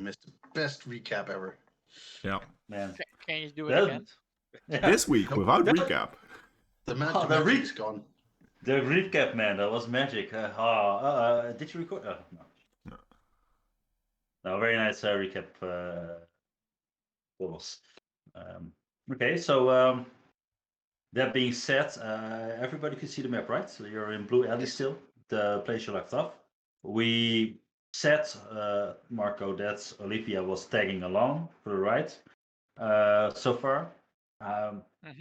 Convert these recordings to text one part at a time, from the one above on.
missed the best recap ever. Yeah. Man. Can you do it again? Yeah. This week without recap. The Oh, magic's gone. The recap, man, that was magic. Did you record? Oh, no. No. No, very nice recap. Photos. Okay, so that being said, everybody can see the map, right? So you're in Blue Alley still, the place you left off. We said, Marco, that Olivia was tagging along for the ride so far.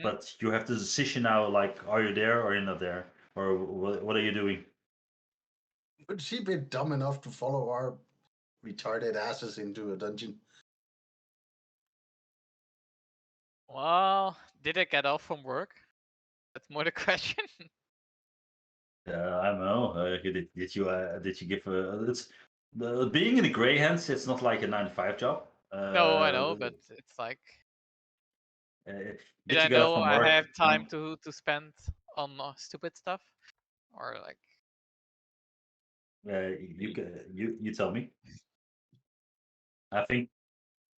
But you have the decision now, like, are you there or you're not there? Or what are you doing? Would she be dumb enough to follow our retarded asses into a dungeon? Well, did I get off from work? That's more the question. I don't know. Did you give it's being in the Greyhounds? It's not like a 9 to 5 job. No, I know, but it's like, Did did you I get off know from I work? have time to spend on stupid stuff, or like? You tell me. I think.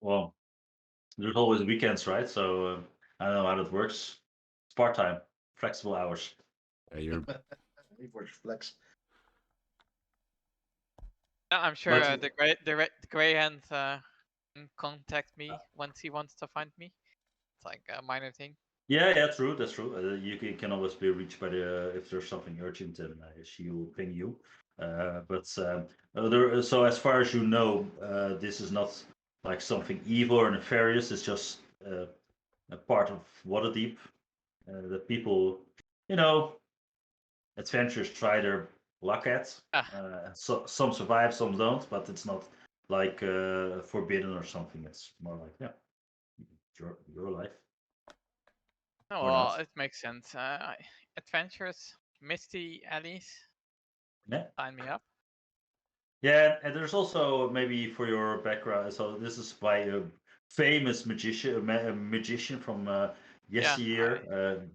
Well, there's always weekends, right? So I don't know how that works. It's part time, flexible hours. Yeah, you're It works flex. I'm sure But- the Greyhound can contact me once he wants to find me. It's like a minor thing. Yeah, true. That's true. You can always be reached by the if there's something urgent, and she will ping you. So as far as you know, this is not like something evil or nefarious. It's just a part of Waterdeep that people, adventurers try their luck at. So some survive, some don't, but it's not like forbidden or something. It's more like your life. Oh, Or well, not. it makes sense. Adventures, Misty Alleys, Yeah. sign me up. Yeah, and there's also maybe for your background. So this is by a famous magician from yesteryear.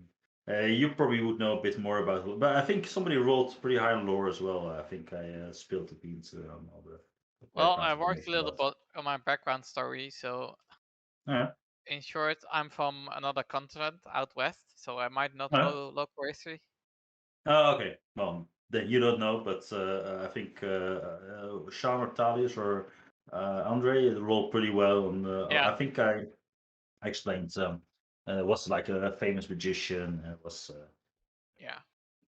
You probably would know a bit more about it, but I think somebody rolled pretty high on lore as well. I think I spilled the beans on all the. Well, background I worked a information little about bit on my background story, so it. Yeah. in short, I'm from another continent out west, so I might not Huh? know local history. Oh, okay. Well, then you don't know, but I think Sean or Talius or Andre rolled pretty well. On Yeah. I think I explained. Was like a famous magician. It was Yeah.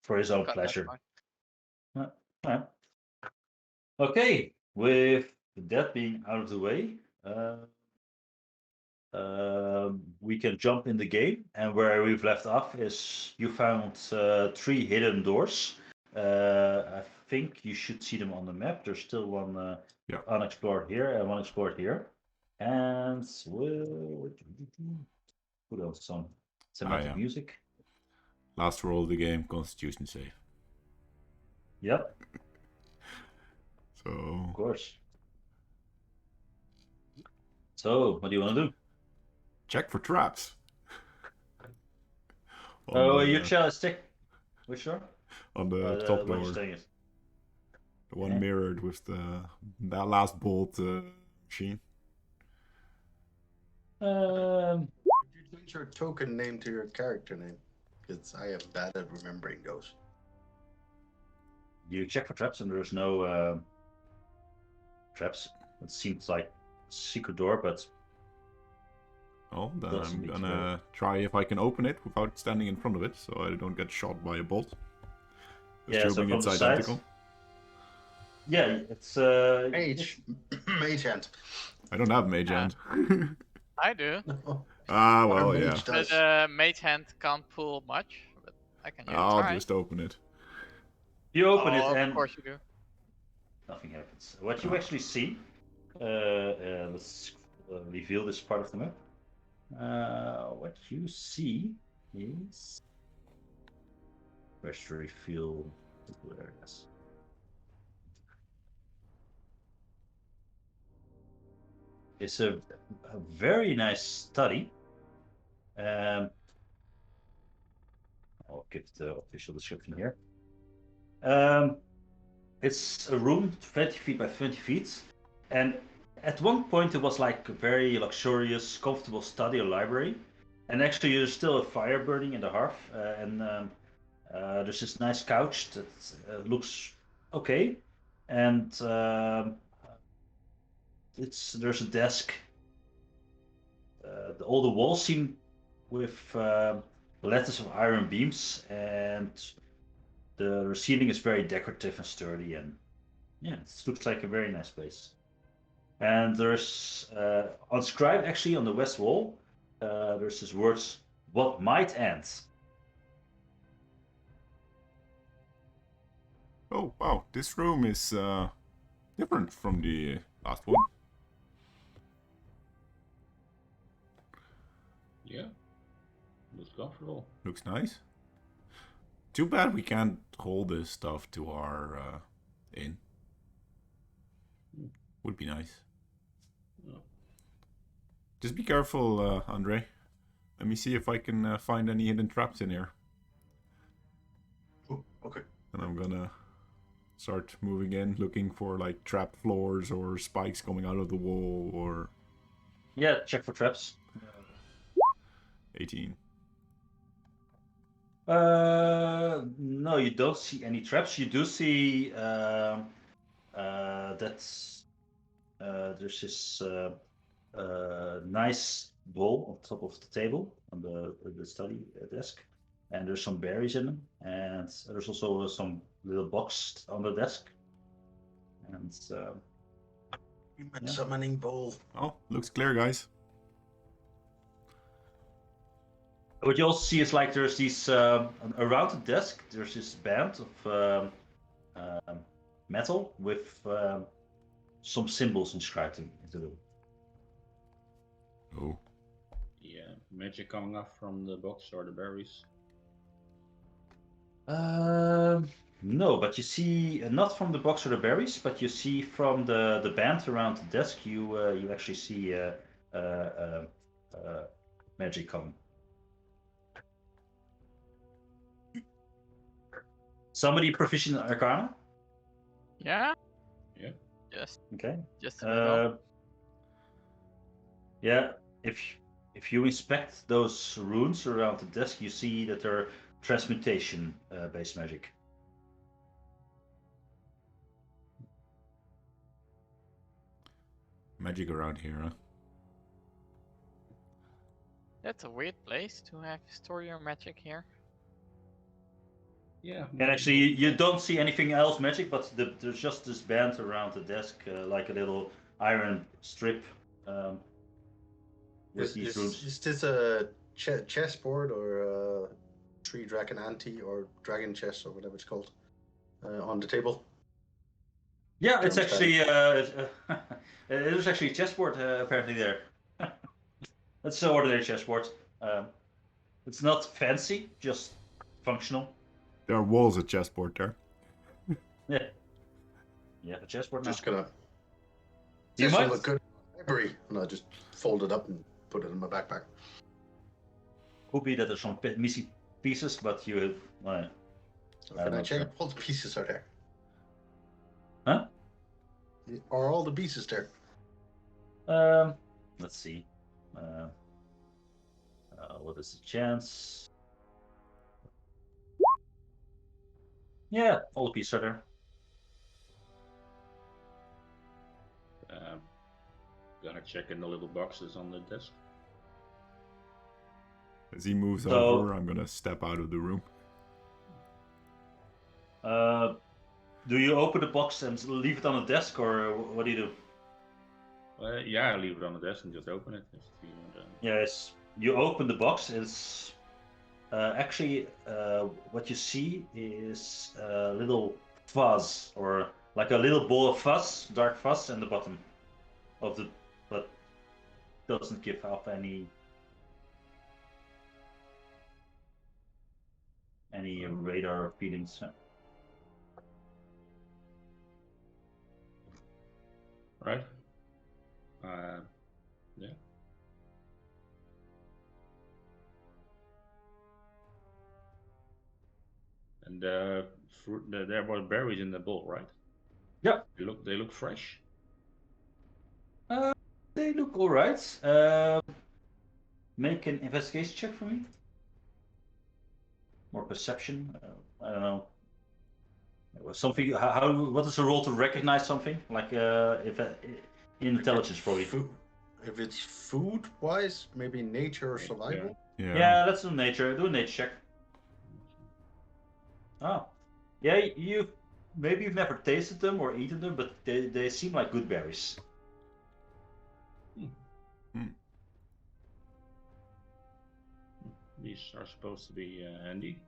for his own got that pleasure. point. Yeah. Okay, with that being out of the way, we can jump in the game. And where we've left off is you found 3 hidden doors. I think you should see them on the map. There's still one unexplored here and one explored here. And we'll put on some cinematic music. last roll of the game, Constitution save. Yep. So Of course. So, what do you want to do? check for traps. You shall stick. Which door? On the top where door. you're staying is. The one mirrored with that last bolt machine. Did you change your token name to your character name? Because I am bad at remembering those. You check for traps and there's no traps. It seems like a secret door, but Oh, then Doesn't I'm need to gonna try if I can open it without standing in front of it, so I don't get shot by a bolt. Yeah, so Assuming from it's the side. identical. yeah, it's Mage. Mage hand. I don't have mage hand. I do. Ah, well, Our mage yeah. does. But mage hand can't pull much, but I can I'll try. just open it. You open Oh, it of and course you do. nothing happens. What you actually see, let's reveal this part of the map. What you see is where should we feel? There it is. It's a very nice study. I'll give the official description here. It's a room 20 feet by 20 feet, and at one point it was like a very luxurious, comfortable study or library, and actually there's still a fire burning in the hearth, and there's this nice couch that looks okay, and there's a desk. All the walls seem with lattice of iron beams, and the ceiling is very decorative and sturdy, and yeah, it looks like a very nice place. And there's inscribed actually on the west wall, there's these words, "What might end." Oh wow, this room is different from the last one. Yeah. Looks comfortable. Looks nice. Too bad we can't hold this stuff to our inn. Would be nice. Yeah. Just be careful, Andre. Let me see if I can find any hidden traps in here. Oh, okay. And I'm gonna start moving in, looking for like trap floors or spikes coming out of the wall or... Yeah, check for traps. 18. No, you don't see any traps. You do see that's there's this nice bowl on top of the table on the study desk, and there's some berries in them, and there's also some little box on the desk, and Human Yeah. summoning bowl. Oh, looks clear, guys. what you also see is like there's these around the desk. There's this band of metal with some symbols inscribed into them. Oh, Yeah. Magic coming up from the box or the berries. No, but you see not from the box or the berries, but you see from the band around the desk. You actually see magic coming. Somebody proficient in Arcana? Yeah. Yeah. Just Okay. a little. Yeah, if you inspect those runes around the desk, you see that they're transmutation based magic. magic around here, huh? That's a weird place to have store your magic here. Yeah. And actually, you don't see anything else magic, but there's just this band around the desk, like a little iron strip with these runes. Is this a chessboard or a tree dragon ante or dragon chess or whatever it's called on the table? Yeah, it's Sounds actually there's actually a chessboard apparently there. That's an ordinary chessboard. It's not fancy, just functional. There are walls at chessboard there. Yeah. Yeah, a chessboard now. Just gonna. You This might- will look good in the library, and I just fold it up and put it in my backpack. Could be that there's some missing pieces, but you So I'm can I not check sure. all the pieces are there? Huh? Are all the pieces there? Let's see. What is the chance? Yeah, all the pieces are there. Gonna check in the little boxes on the desk. As he moves So- over, I'm gonna step out of the room. Do you open the box and leave it on the desk, or what do you do? Yeah, I leave it on the desk and just open it. If you want, Yes, you open the box. It's actually what you see is a little fuzz, or like a little ball of fuzz, dark fuzz, in the bottom of the, but doesn't give off any radar feelings. right? Yeah. And fruit. There were berries in the bowl, right? Yeah. They look fresh. they look alright. Make an investigation check for me. More perception. I don't know. Something. What is the role to recognize something? Like if intelligence probably. If it's food wise, maybe nature or survival. Yeah, let's do nature. Do a nature check. Oh, yeah. Maybe you've never tasted them or eaten them, but they seem like good berries. These are supposed to be handy.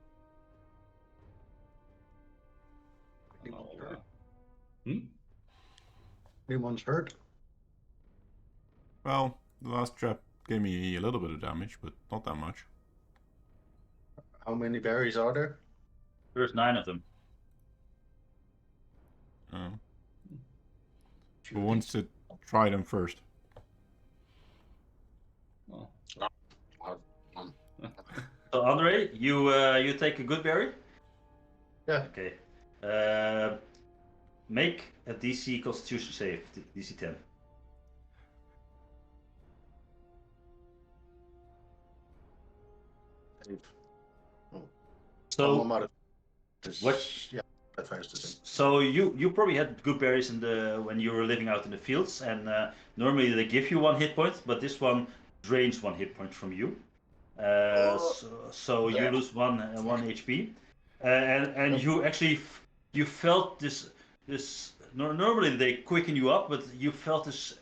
Anyone's hurt? Hmm? Anyone's hurt? Well, the last trap gave me a little bit of damage, but not that much. How many berries are there? There's 9 of them. Who wants to try them first? Well, So Andre, you take a good berry. Yeah. Okay. Make a DC Constitution save, DC 10. So I'm out of what? Yeah, that's fine. So you probably had good berries when you were living out in the fields, and normally they give you 1 hit point, but this one drains 1 hit point from you. So you lose 1 HP, and you actually you felt this. Normally they quicken you up, but you felt this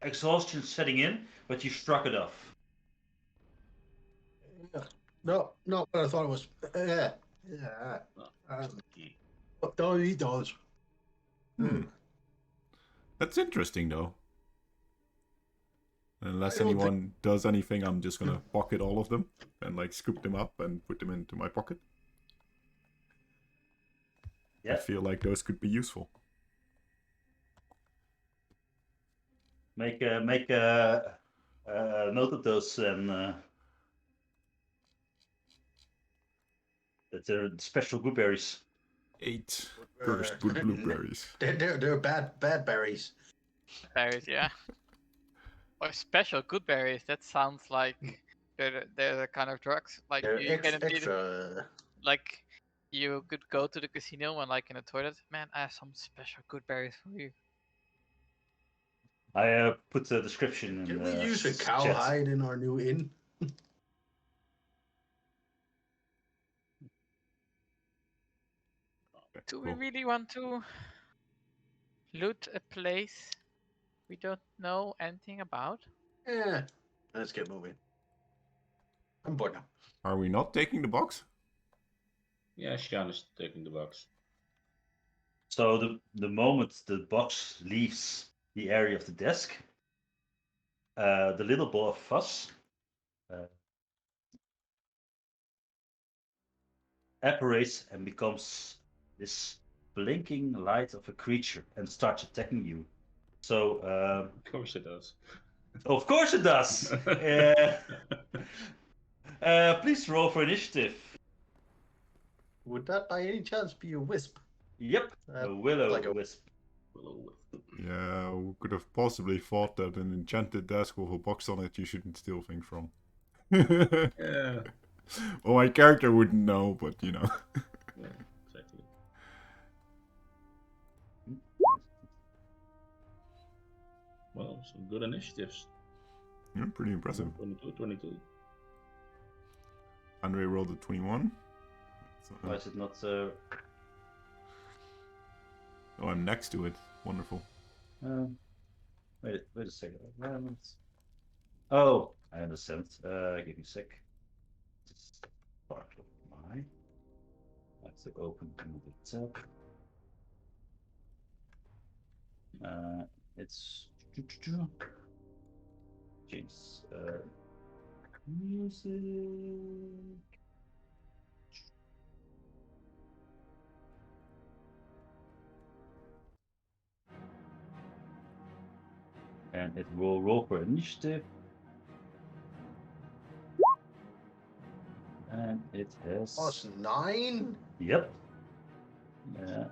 exhaustion setting in, but you struck it off. No, but I thought it was. Don't eat those. That's interesting, though. Unless I don't anyone does anything, I'm just gonna pocket all of them and like scoop them up and put them into my pocket. Yeah. I feel like those could be useful. Make a note of those, and that they're special good berries. 8 cursed blueberries. They're bad berries. Berries, yeah. Or special good berries. That sounds like they're the kind of drugs. Like They're you can extra. like you could go to the casino and like in the toilet. Man, I have some special good berries for you. I put the description in Can the we use a chat. cowhide in our new inn? Do we really want to loot a place we don't know anything about? Yeah. Let's get moving. I'm bored now. Are we not taking the box? yeah, Shan is taking the box. So the moment the box leaves the area of the desk, the little ball of fuzz apparates and becomes this blinking light of a creature and starts attacking you. So Of course it does. of course it does. Please roll for initiative. Would that by any chance be a wisp? Yep, a willow like a- wisp. Yeah, we could have possibly thought that an enchanted desk with a box on it you shouldn't steal things from. Yeah. Well, my character wouldn't know, but you know. Yeah, exactly. Well, some good initiatives. Yeah, pretty impressive. 22. Andre rolled a 21. So, Why is it not? oh, I'm next to it. Wonderful. Wait a second. Oh, I understand. Give me a sec. Just part of my. I have to open the tab. It's change music. And it will roll for initiative. And it has. Plus 9? Yep. Yeah.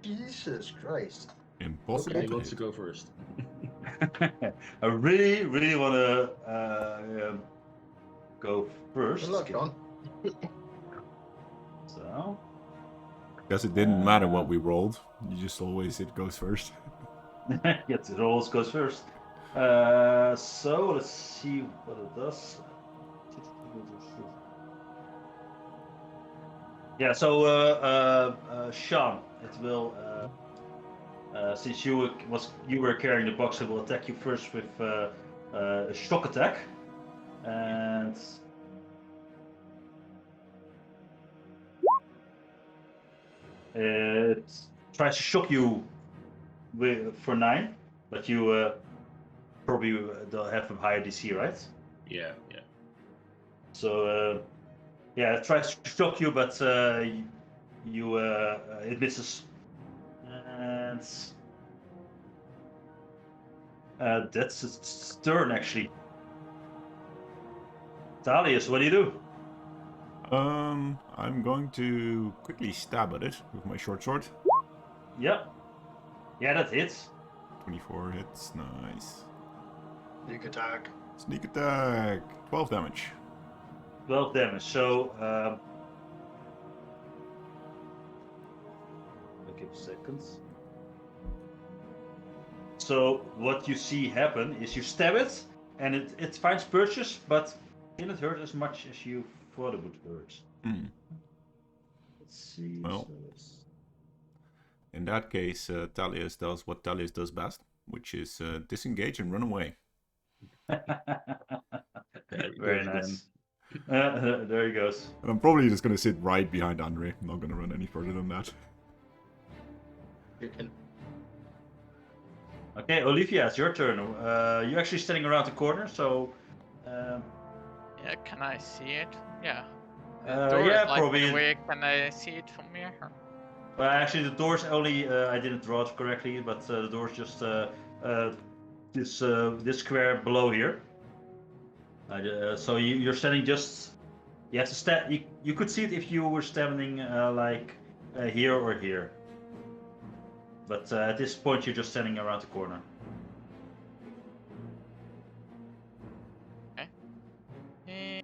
Jesus Christ. Impossible. Okay, to who wants to hit. go first? I really want to go first. Good luck, John. So. Guess it didn't matter what we rolled. You just always it goes first. Yes, it always goes first. So let's see what it does. Yeah, so Sean, it will since you were carrying the box, it will attack you first with a shock attack, and it tries to shock you for 9, but you probably don't have a higher DC, right? Yeah. So yeah, it tries to shock you, but it misses, and that's its turn actually. Thalius, what do you do? I'm going to quickly stab at it with my short sword. Yeah, that hits. 24 hits, nice. Sneak attack. Sneak attack, 12 damage. 12 damage. So I'll give seconds. So what you see happen is you stab it, and it finds purchase, but didn't hurt as much as you thought it would hurt. Hmm. Let's see. Well. In that case, Thalius does what Thalius does best, which is disengage and run away. Very nice. There he goes. And I'm probably just going to sit right behind Andre. I'm not going to run any further than that. You can. Okay, Olivia, it's your turn. You're actually standing around the corner, so. Yeah, can I see it? Yeah. Yeah, like, probably. Where can I see it from here? Well, actually, the door's only. I didn't draw it correctly, but the door's just this square below here. So you're standing just. You have to stand. You could see it if you were standing like here or here. But at this point, you're just standing around the corner. Okay.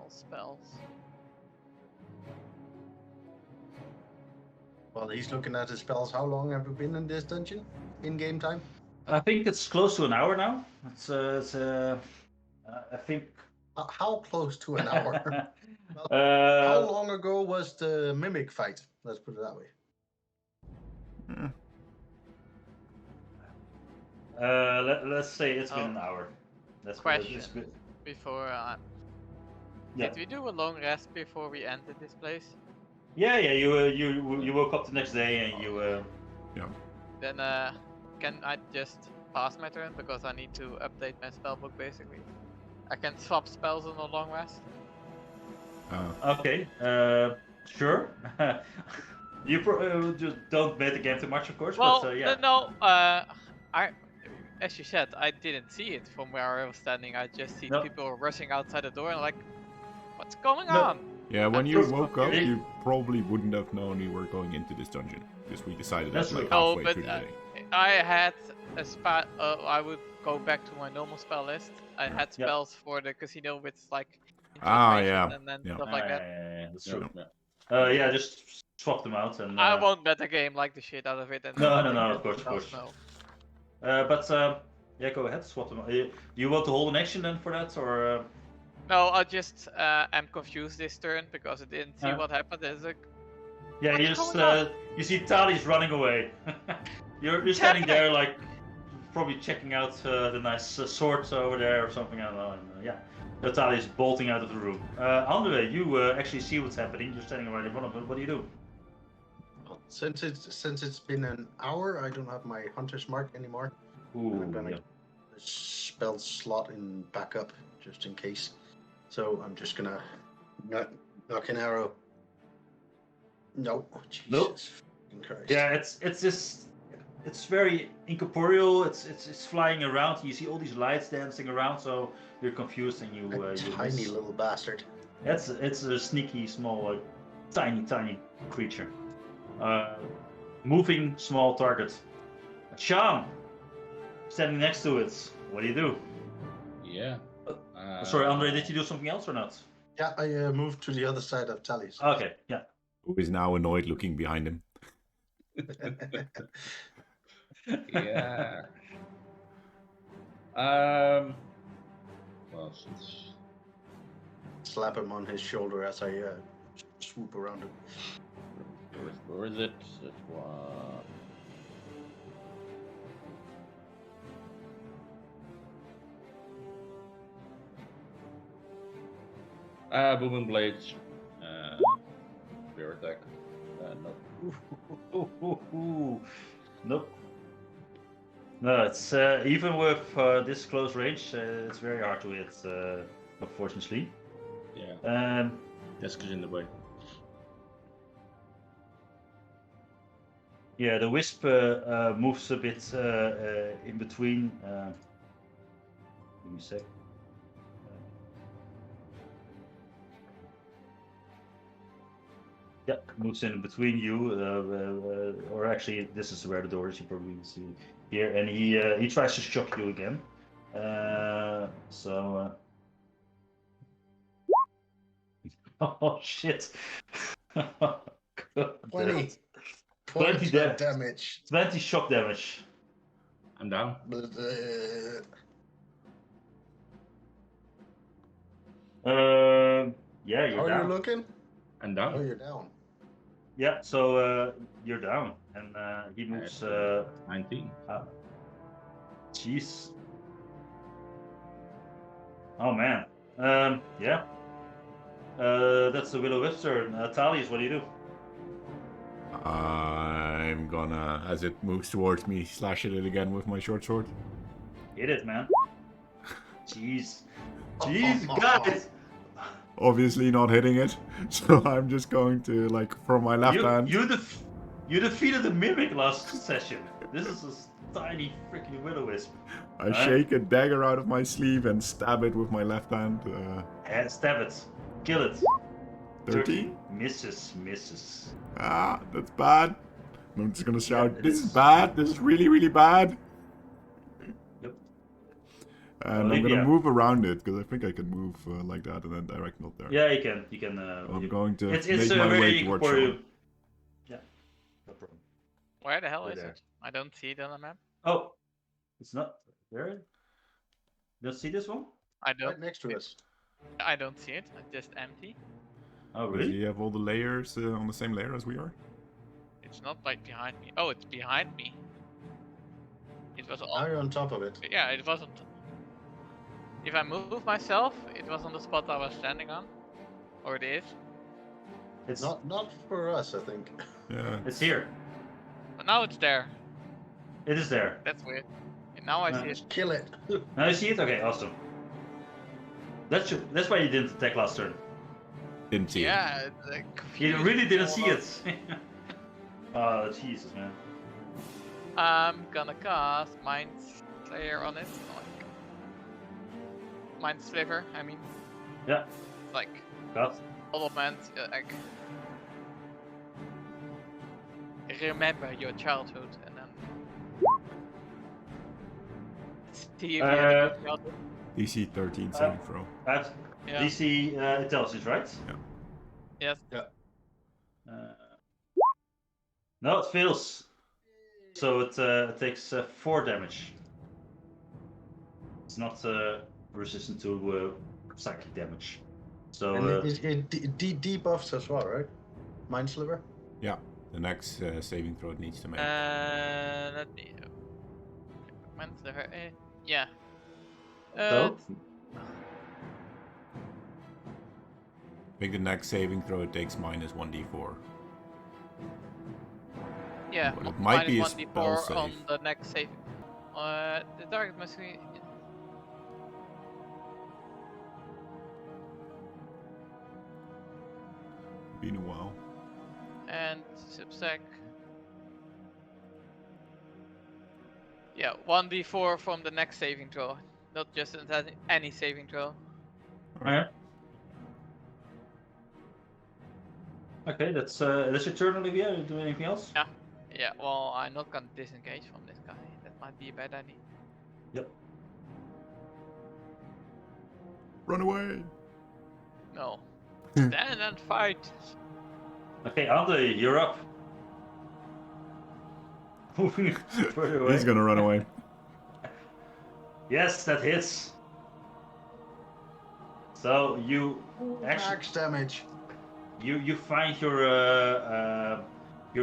Spells. While he's looking at his spells, how long have you been in this dungeon? In game time? I think it's close to an hour now. I think. How close to an hour? How long ago was the mimic fight? Let's put it that way. Let's say it's been an hour. That's Question. it's been- Before Yeah. did we do a long rest before we entered this place? Yeah. You woke up the next day and you. Then can I just pass my turn because I need to update my spellbook basically? I can swap spells on a long rest. Okay. Sure. You just don't play the game too much, of course. Well, but yeah. no. As you said, I didn't see it from where I was standing. I just see No. people rushing outside the door and like, what's going No. on? Yeah, when you First- woke up, okay. you probably wouldn't have known you were going into this dungeon. Because we decided That's that like true. Oh, halfway but, through the day. I had a spot. I would go back to my normal spell list. I had Yeah. spells for the casino with like Ah, infiltration yeah. and then Yeah. stuff like that. Yeah, that's Yeah. true. Yeah. Yeah, just swap them out and. I won't bet the game like the shit out of it. And No, I no, think no, that of course, of spells course. no. But yeah, go ahead, swap them. Do you want to hold an action then for that, or? No, I just am confused this turn because I didn't see what happened. There's like, Yeah, What's you just going on? you see Tali's running away. you're standing there like probably checking out the nice swords over there or something. I don't know. And, yeah, Tali is bolting out of the room. Andre, you actually see what's happening. You're standing right in front of it. What do you do? Well, since it's been an hour, I don't have my hunter's mark anymore. Ooh, I'm gonna yeah. get the spell slot in backup just in case. So I'm just gonna knock an arrow. No, Jesus Nope. fucking Christ. Yeah, it's just it's very incorporeal. It's flying around. You see all these lights dancing around, so you're confused and you. A you tiny miss. little bastard. It's a sneaky, small, tiny creature. Moving small target. Sean, standing next to it. What do you do? Yeah. Sorry, Andre, did you do something else or not? Yeah, I moved to the other side of Tally's. Okay, yeah. Who is now annoyed looking behind him. Yeah. Well, since Slap him on his shoulder as I swoop around him. where is it? It was. Booming blades. Spear attack. No. Nope. No, it's even with this close range, it's very hard to hit, unfortunately. Yeah. Desk is in the way. Yeah, the wisp moves a bit in between. Give me a sec. Yeah, moves in between you, or actually, this is where the door is. You probably see here, and he tries to shock you again. Oh shit! 20 20 damage. 20 shock damage. I'm down. Yeah, you're How are down. you looking? I'm Oh, down. you're down. Yeah, so you're down, and he moves. 19. Jeez. Oh man. Yeah. That's the Will-O-Wisp turn. Thalius, what do you do? I'm gonna, as it moves towards me, slash at it again with my short sword. Hit it, man. Jeez. Jeez, guys. Obviously not hitting it, so I'm just going to, like, from my left hand. You defeated the Mimic last session. This is a tiny freaking Will-O-Wisp. I shake a dagger out of my sleeve and stab it with my left hand. Stab it. Kill it. 13? Misses. Ah, that's bad. I'm just gonna shout, Yeah, this is bad, this is really, really bad. Yep. And I'm gonna move around it, because I think I can move like that and then direct not there. Yeah, you can. I'm going to It's make my way very towards for Sean. you. Yeah, no problem. Where the hell Right is there. it? I don't see it on the map. Oh, it's not there. You don't see this one? I don't. Right next to us. I don't see it. It's just empty. Oh, Do really? you have all the layers on the same layer as we are? It's not like behind me. Oh, it's behind me. It was Now on. you're on top of it. Yeah, it wasn't. If I move myself, it was on the spot I was standing on, or it is. It's Not for us, I think. Yeah. It's here. But now it's there. It is there. That's weird. And now I see it. Kill it. Now you see it? Okay, awesome. That's why you didn't attack last turn. Didn't see it. Yeah, You really didn't see it. Oh, Jesus, man. I'm gonna cast Mind Slayer on it. Mind Sliver, I mean. Yeah. Like, Got. element, like. Remember your childhood and then. See if you had a good childhood. DC 13 saving throw. That's Yeah. DC intelligence, right? Yes. No, it fails. So it takes 4 damage. It's not resistant to psychic damage. So And it debuffs as well, right? Mind Sliver? Yeah, the next saving throw it needs to make. Let me. Mind Sliver, yeah. so I think the next saving throw it takes minus 1d4. Yeah, Well, it might be a minus spell 1d4 on save. the next save. The target must be. Been a while. And subsec. Yeah, 1d4 from the next saving throw, not just any saving throw. yeah. Okay, that's your turn, Olivia. You do anything else? Yeah, well, I'm not gonna disengage from this guy. That might be a bad idea. Yep. Run away! No. Stand and fight! Okay, Andre, you're up. Moving further away. He's gonna run away. Yes, that hits. So you actually Max damage. you find your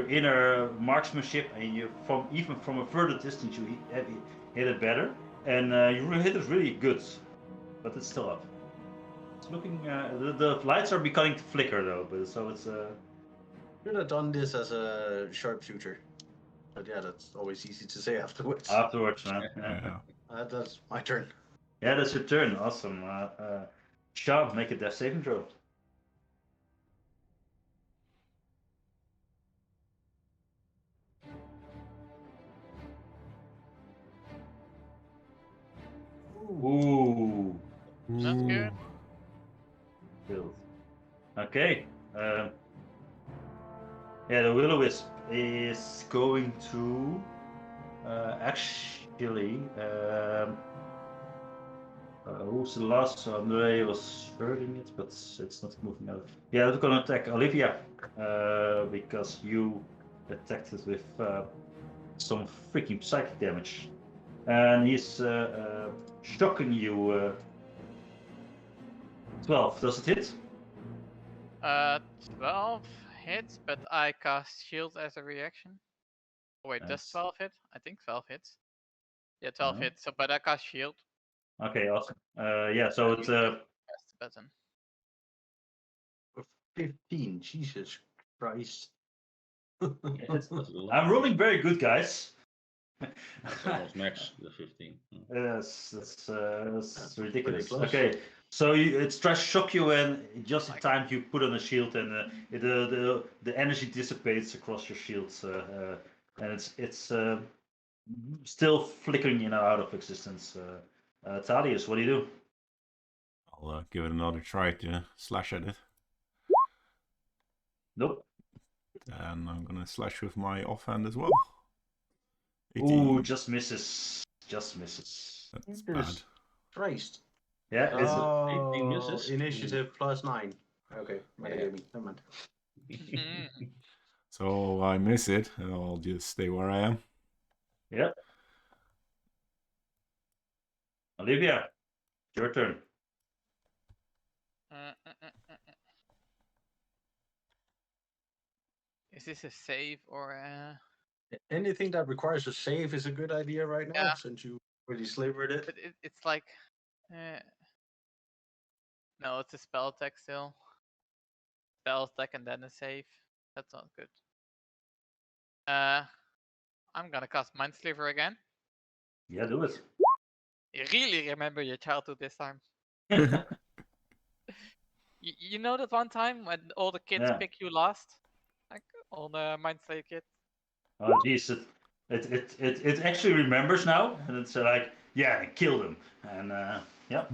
inner marksmanship, and you even from a further distance you hit it better, and you hit it really good, but it's still up. It's looking the lights are beginning to flicker though, but so it's Should have done this as a sharpshooter. But yeah, that's always easy to say afterwards. afterwards, man. Yeah. That's my turn. Yeah, that's your turn. Awesome. Sean, make a death saving throw. Ooh. That's good. Killed. Okay. Yeah, the will-o-wisp is going to actually. Who's the last? Andre was hurting it, but it's not moving out. Yeah, it's gonna attack Olivia because you attacked it with some freaking psychic damage, and he's shocking you. 12. Does it hit? 12 hits, but I cast shield as a reaction. Oh, wait, does Nice. 12 hit? I think 12 hits. Yeah, 12 No. hits, so, but I cast shield. Okay, awesome. Yeah, so it's Press the button. 15. Jesus Christ. I'm rolling very good, guys. That's almost max the 15. Yes, that's pretty ridiculous. close. Okay, so it tries to shock you, and just in time you put on a shield, and the energy dissipates across your shields, and it's still flickering in and out of existence. Thaddeus, what do you do? I'll give it another try to slash at it. Nope. And I'm gonna slash with my offhand as well. 18. Ooh, just misses. Just misses. That's Jesus bad. Christ. Yeah, it's Oh, 18 misses. initiative +9. Okay, Yeah. metagaming. Never mind. Mhm. So I miss it, and I'll just stay where I am. Yep. Olivia, your turn. Is this a save or a... Anything that requires a save is a good idea right now, Yeah. since you really slivered it. But it's like... No, it's a spell attack still. Spell attack and then a save. That's not good. I'm gonna cast Mind Sliver again. Yeah, do it. You really remember your childhood this time. You know that one time when all the kids Yeah. pick you last? Like all the Mind Slayer kids? Oh jeez, it actually remembers now, and it's like, yeah, kill them, and yeah.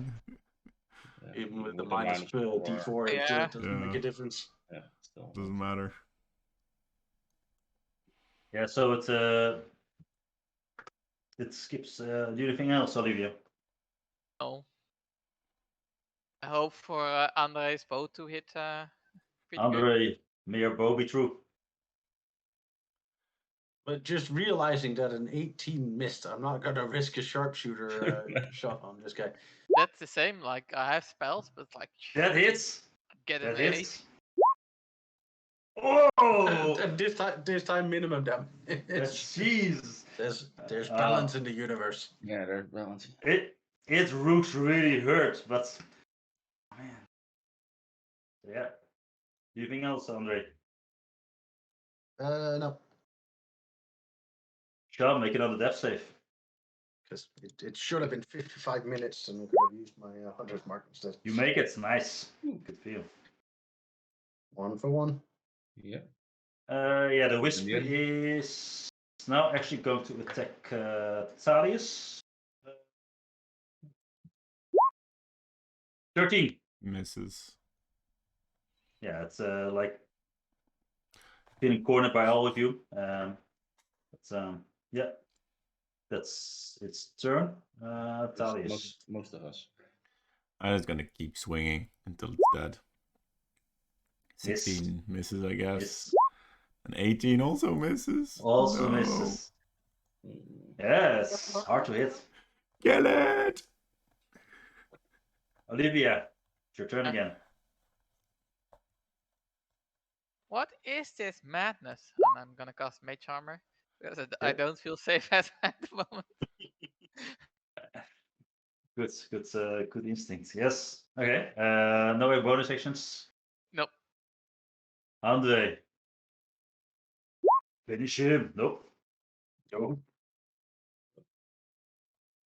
Even with the a minus -4, D4, Yeah. it doesn't make Yeah. a difference. Yeah, still. Doesn't matter. Yeah, so it skips. Do you have anything else, Olivia? No. I hope for Andre's bow to hit pretty good. Andre, may your bow be true. But just realizing that an 18 missed, I'm not gonna risk a sharpshooter shot on this guy. That's the same, like I have spells, but like That hits. get That an 8. hits. Oh, And this time minimum damage. jeez. There's balance in the universe. Yeah, they're balancing. It looks really hurt, but man. Yeah. Anything else, Andre? No, Sean, make another death save. because it should have been 55 minutes, and I could have used my 100th mark instead. You make it. Nice. Good feel. 1 for 1. Yeah. Yeah, the wisp Yeah. is now actually going to attack Thaddeus. 13. Misses. Yeah, it's like feeling cornered by all of you. yeah, that's its turn. It's Thalius. most of us. I'm just gonna keep swinging until it's dead. 16 misses, I guess. Yes. And 18 also misses. Also No. misses. Mm, Yes, hard to hit. Kill it! Olivia, it's your turn again. What is this madness? And I'm gonna cast Mage Armor because I Yeah. don't feel safe at the moment. Good instinct. Yes. Okay. No bonus actions. Nope. Andre. Finish him. Nope. No.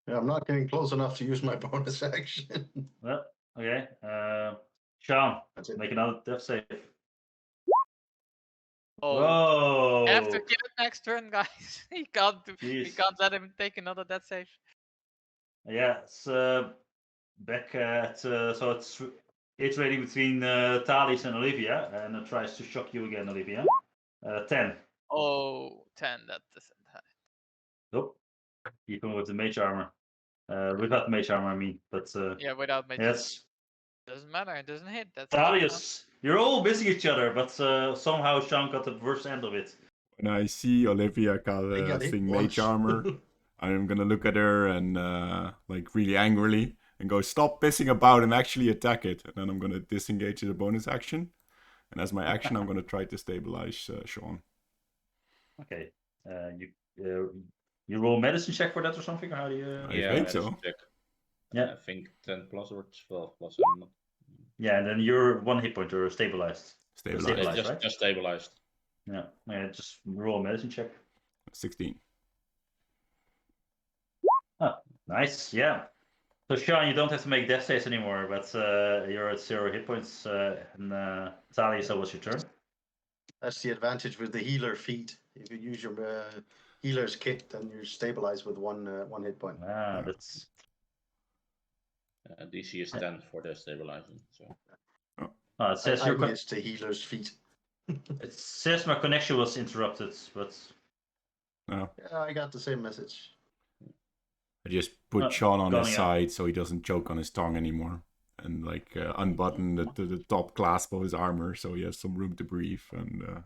Yeah, I'm not getting close enough to use my bonus action. Well, okay. Sean, That's it. make another death save. Oh, Whoa! I have to kill it next turn, guys. we Jeez. can't let him take another death save. Yeah, it's back at so it's iterating between Thales and Olivia, and it tries to shock you again, Olivia. 10. Oh, 10. That doesn't hit. Nope. Keep him with the mage armor. Without mage armor, I mean. But Yeah, without Mage. yes. Doesn't matter. It doesn't hit. That's Thalius, you're all missing each other, but somehow Sean got the worst end of it. When I see Olivia I got hit casting once. Mage Armor, I'm gonna look at her and like really angrily and go, stop pissing about and actually attack it. And then I'm gonna disengage as a bonus action. And as my action, I'm gonna try to stabilize Sean. Okay. You roll medicine check for that or something, or how do you? I think so. medicine check. Yeah. I think 10 plus or 12 plus. Yeah, and then you're 1 hit point or stabilized. Stabilize. Stabilize. right? Just stabilized. Yeah. Just roll a medicine check. 16. Oh, nice. Yeah. So Sean, you don't have to make death saves anymore, but you're at 0 hit points. And Talia, so what's your turn? That's the advantage with the healer feat. If you use your healer's kit, then you're stabilized with one hit point. Ah, that's DC is 10 for the stabilizing. So it says I your missed the healer's feat. it says my connection was interrupted, but No. Yeah, I got the same message. I just put Oh, Sean on his going up. side so he doesn't choke on his tongue anymore. And like unbutton the top clasp of his armor so he has some room to breathe. And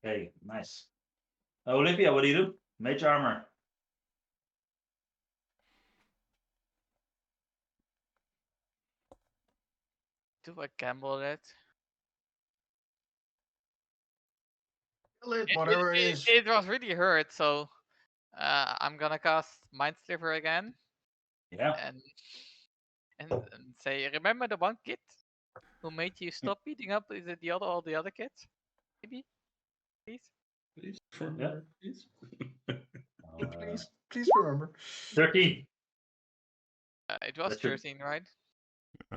okay, nice. Olivia, what do you do? Mage armor. Do I gamble it? Kill it, whatever it is. It was really hurt, so I'm gonna cast Mind Sliver again Yeah. and say, remember the one kid who made you stop beating up? Is it all the other kids? Maybe, please. please, Yeah. please. Please remember. 13. It was That should- 13, right?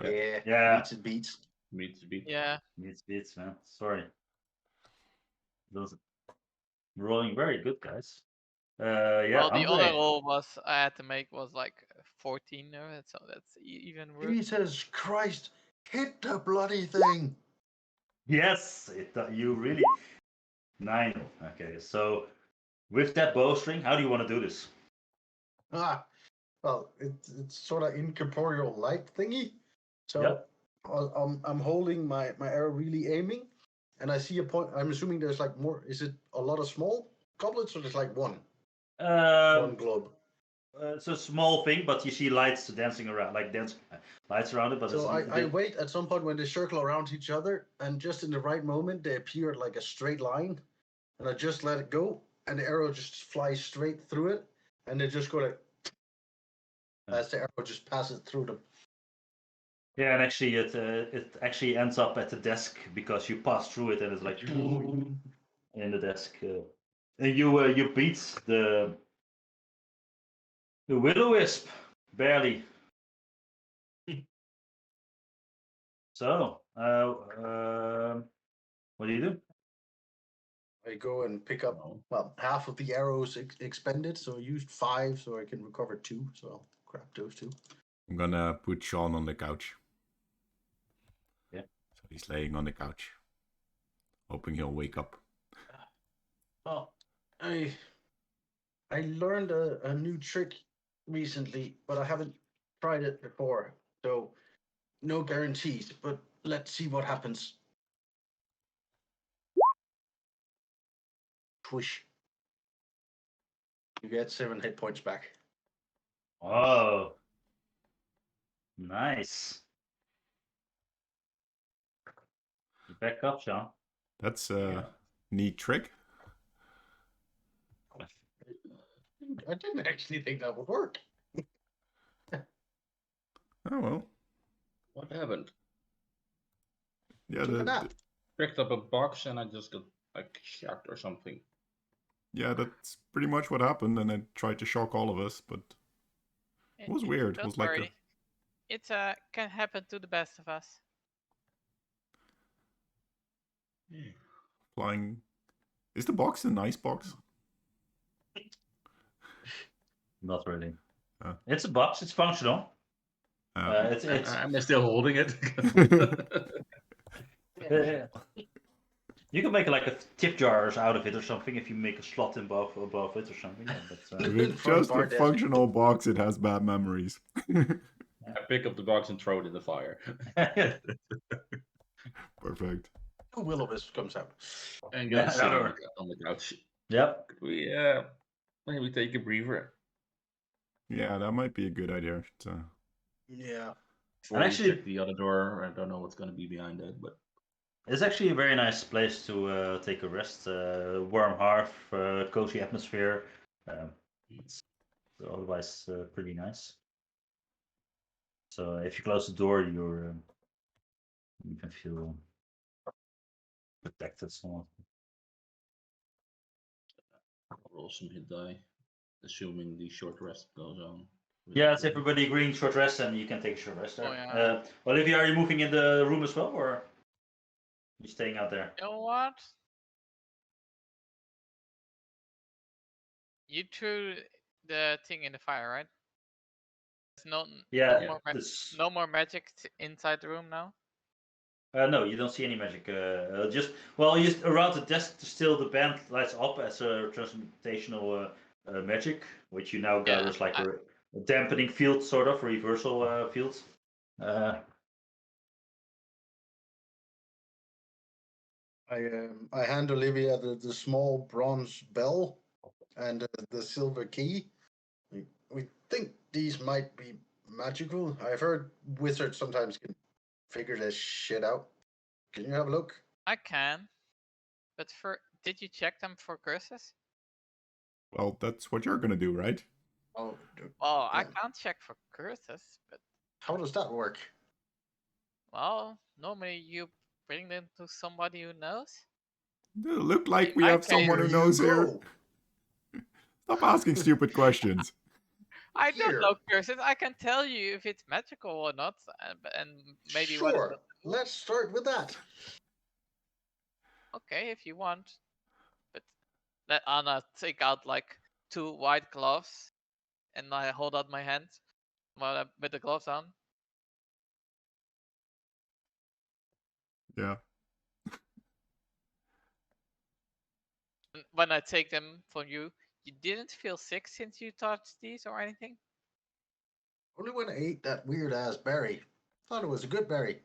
Yeah. Yeah. Beats it beats. Meets beat. Yeah. Beats, man. Sorry. Those rolling very good, guys. Yeah. Well, the other Andre. roll I had to make was like 14, so that's even worse. Jesus Christ! Hit the bloody thing! Yes, you really 9. Okay, so with that bowstring, how do you want to do this? Ah, well, it's sort of incorporeal light thingy. So Yep. I'm holding my arrow really aiming, and I see a point. I'm assuming there's like more. Is it a lot of small goblets or there's like one globe? It's a small thing, but you see lights dancing around, like lights around it. But So it's, I wait at some point when they circle around each other, and just in the right moment they appear like a straight line, and I just let it go, and the arrow just flies straight through it, and they just go like as the arrow just passes through them. Yeah, and actually, it actually ends up at the desk because you pass through it, and it's like in the desk. And you beat the Will-O-Wisp barely. So, what do you do? I go and pick up, well, half of the arrows expended, so I used 5, so I can recover 2, so I'll grab those 2. I'm gonna put Sean on the couch. Yeah. So he's laying on the couch, hoping he'll wake up. Oh, I learned a new trick recently, but I haven't tried it before, so no guarantees. But let's see what happens. Push. You get 7 hit points back. Oh, nice. You back up, Sean. That's a neat trick. I didn't actually think that would work. Oh well. What happened? Yeah, Took a nap. Picked up a box and I just got like shocked or something. yeah, that's pretty much what happened, and it tried to shock all of us, but it was weird. It Don't was like worry. It can happen to the best of us. a flying. Is the box a nice box? Not really. Oh. It's a box. It's functional. Uh, It's I'm still holding it. You can make like a tip jars out of it or something if you make a slot above it or something. Yeah, but, if it's just a functional box, it has bad memories. I pick up the box and throw it in the fire. Perfect. A will-o-wisp comes out. And Yeah, go sit sure. on the couch. Yep. We maybe take a breather. Yeah, that might be a good idea. So, Yeah. Before we actually- check the other door. I don't know what's going to be behind it, but It's actually a very nice place to take a rest. Warm hearth, cozy atmosphere. It's otherwise pretty nice. So if you close the door, you can feel protected somewhat. roll some hit die, assuming the short rest goes on. Yeah, it's everybody agreeing short rest, and you can take a short rest there. Oh, yeah. Olivia, are you moving in the room as well, or you staying out there? You know what? You threw the thing in the fire, right? There's Yeah, no more magic inside the room now. No, you don't see any magic. Just around the desk, still the band lights up as a transmutational magic, which you now gather as like a dampening field, sort of reversal fields. I hand Olivia the small bronze bell and the silver key. We think these might be magical. I've heard wizards sometimes can figure this shit out. Can you have a look? I can, but did you check them for curses? well, that's what you're gonna do, right? Oh, Well, I Yeah. can't check for curses, but how does that work? well, normally you bring them to somebody who knows. They look like we I have someone who Here knows you here. go. Stop asking stupid questions. I don't Here. know curses. I can tell you if it's magical or not, and maybe what. Sure. Let's start with that. Okay, if you want, but let Anna take out like 2 white gloves, and I hold out my hand with the gloves on. Yeah. And when I take them from you, you didn't feel sick since you touched these or anything? Only when I ate that weird ass berry. Thought it was a good berry.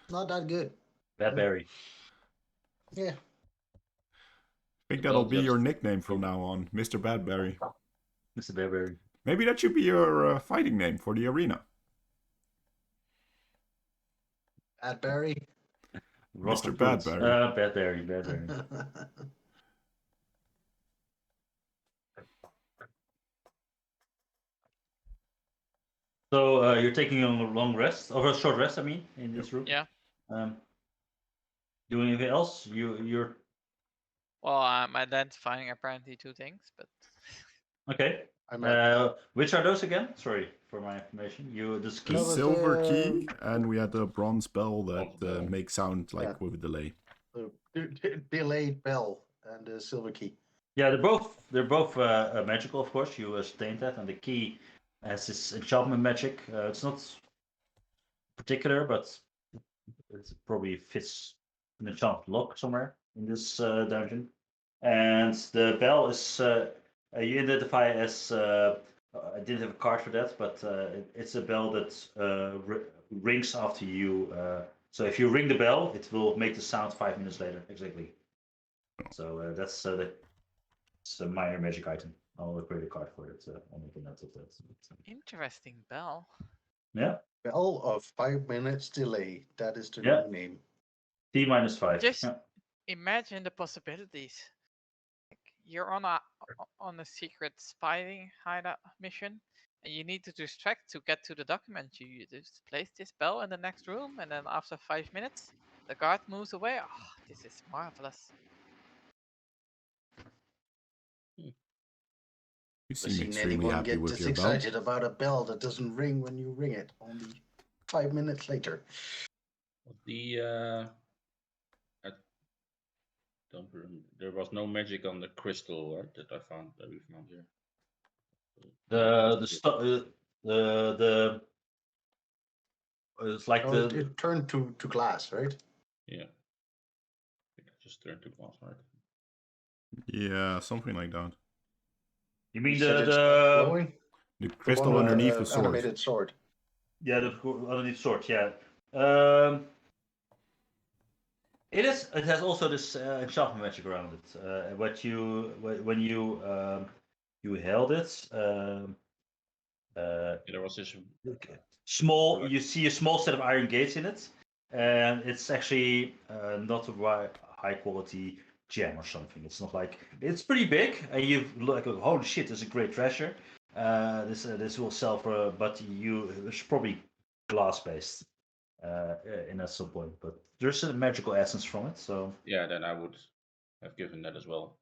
Not that good. Bad berry. Yeah. I think Well, that'll be just- your nickname from now on, Mr. Badberry. Mr. Badberry. Maybe that should be your fighting name for the arena. Bad berry. Rock Mr. of Fruits. Badberry. Badberry. So you're taking a long rest, or a short rest, I mean, in this room. Yeah. Doing anything else? You're Well, I'm identifying apparently 2 things, but okay. I'm Which are those again? Sorry for my information. The The ski. That was, silver key, and we had the bronze bell that bell. makes sound like Yeah. with a delay. delayed bell and the silver key. Yeah, they're both magical, of course. You stained that, and the key has this enchantment magic. It's not particular, but it probably fits an enchantment lock somewhere in this dungeon. And the bell is you identify as I didn't have a card for that, but it's a bell that rings after you. So if you ring the bell, it will make the sound 5 minutes later, exactly. So that's it's a minor magic item. I'll create a card for it. I'll make a note of that. Interesting bell. Yeah, Bell of 5 minutes delay. That is the Yeah. new name. T-5. Just Yeah. imagine the possibilities. Like, you're on a secret spying hideout mission, and you need to distract to get to the document. You just place this bell in the next room, and then after 5 minutes, the guard moves away. Oh, this is marvelous. You I've seem seen extremely anyone happy get with this your bell. excited about a bell that doesn't ring when you ring it, only 5 minutes later. The I don't remember. There was no magic on the crystal, right? That we found here. The it's like Oh, the it turned to glass, right? Yeah. I think I just turned to glass, right? Yeah, something like that. you mean You said it stopped the glowing? The The crystal one with underneath the sword. animated sword. yeah the underneath sword, yeah. It has also this enchantment magic around it. When you held it, There was this. small. You see a small set of iron gates in it, and it's actually not a high quality gem or something. It's not like it's pretty big, and you like, holy shit, this is a great treasure. This will sell for, but it's probably glass based in at some point. But there's a magical essence from it, so. Yeah, then I would have given that as well.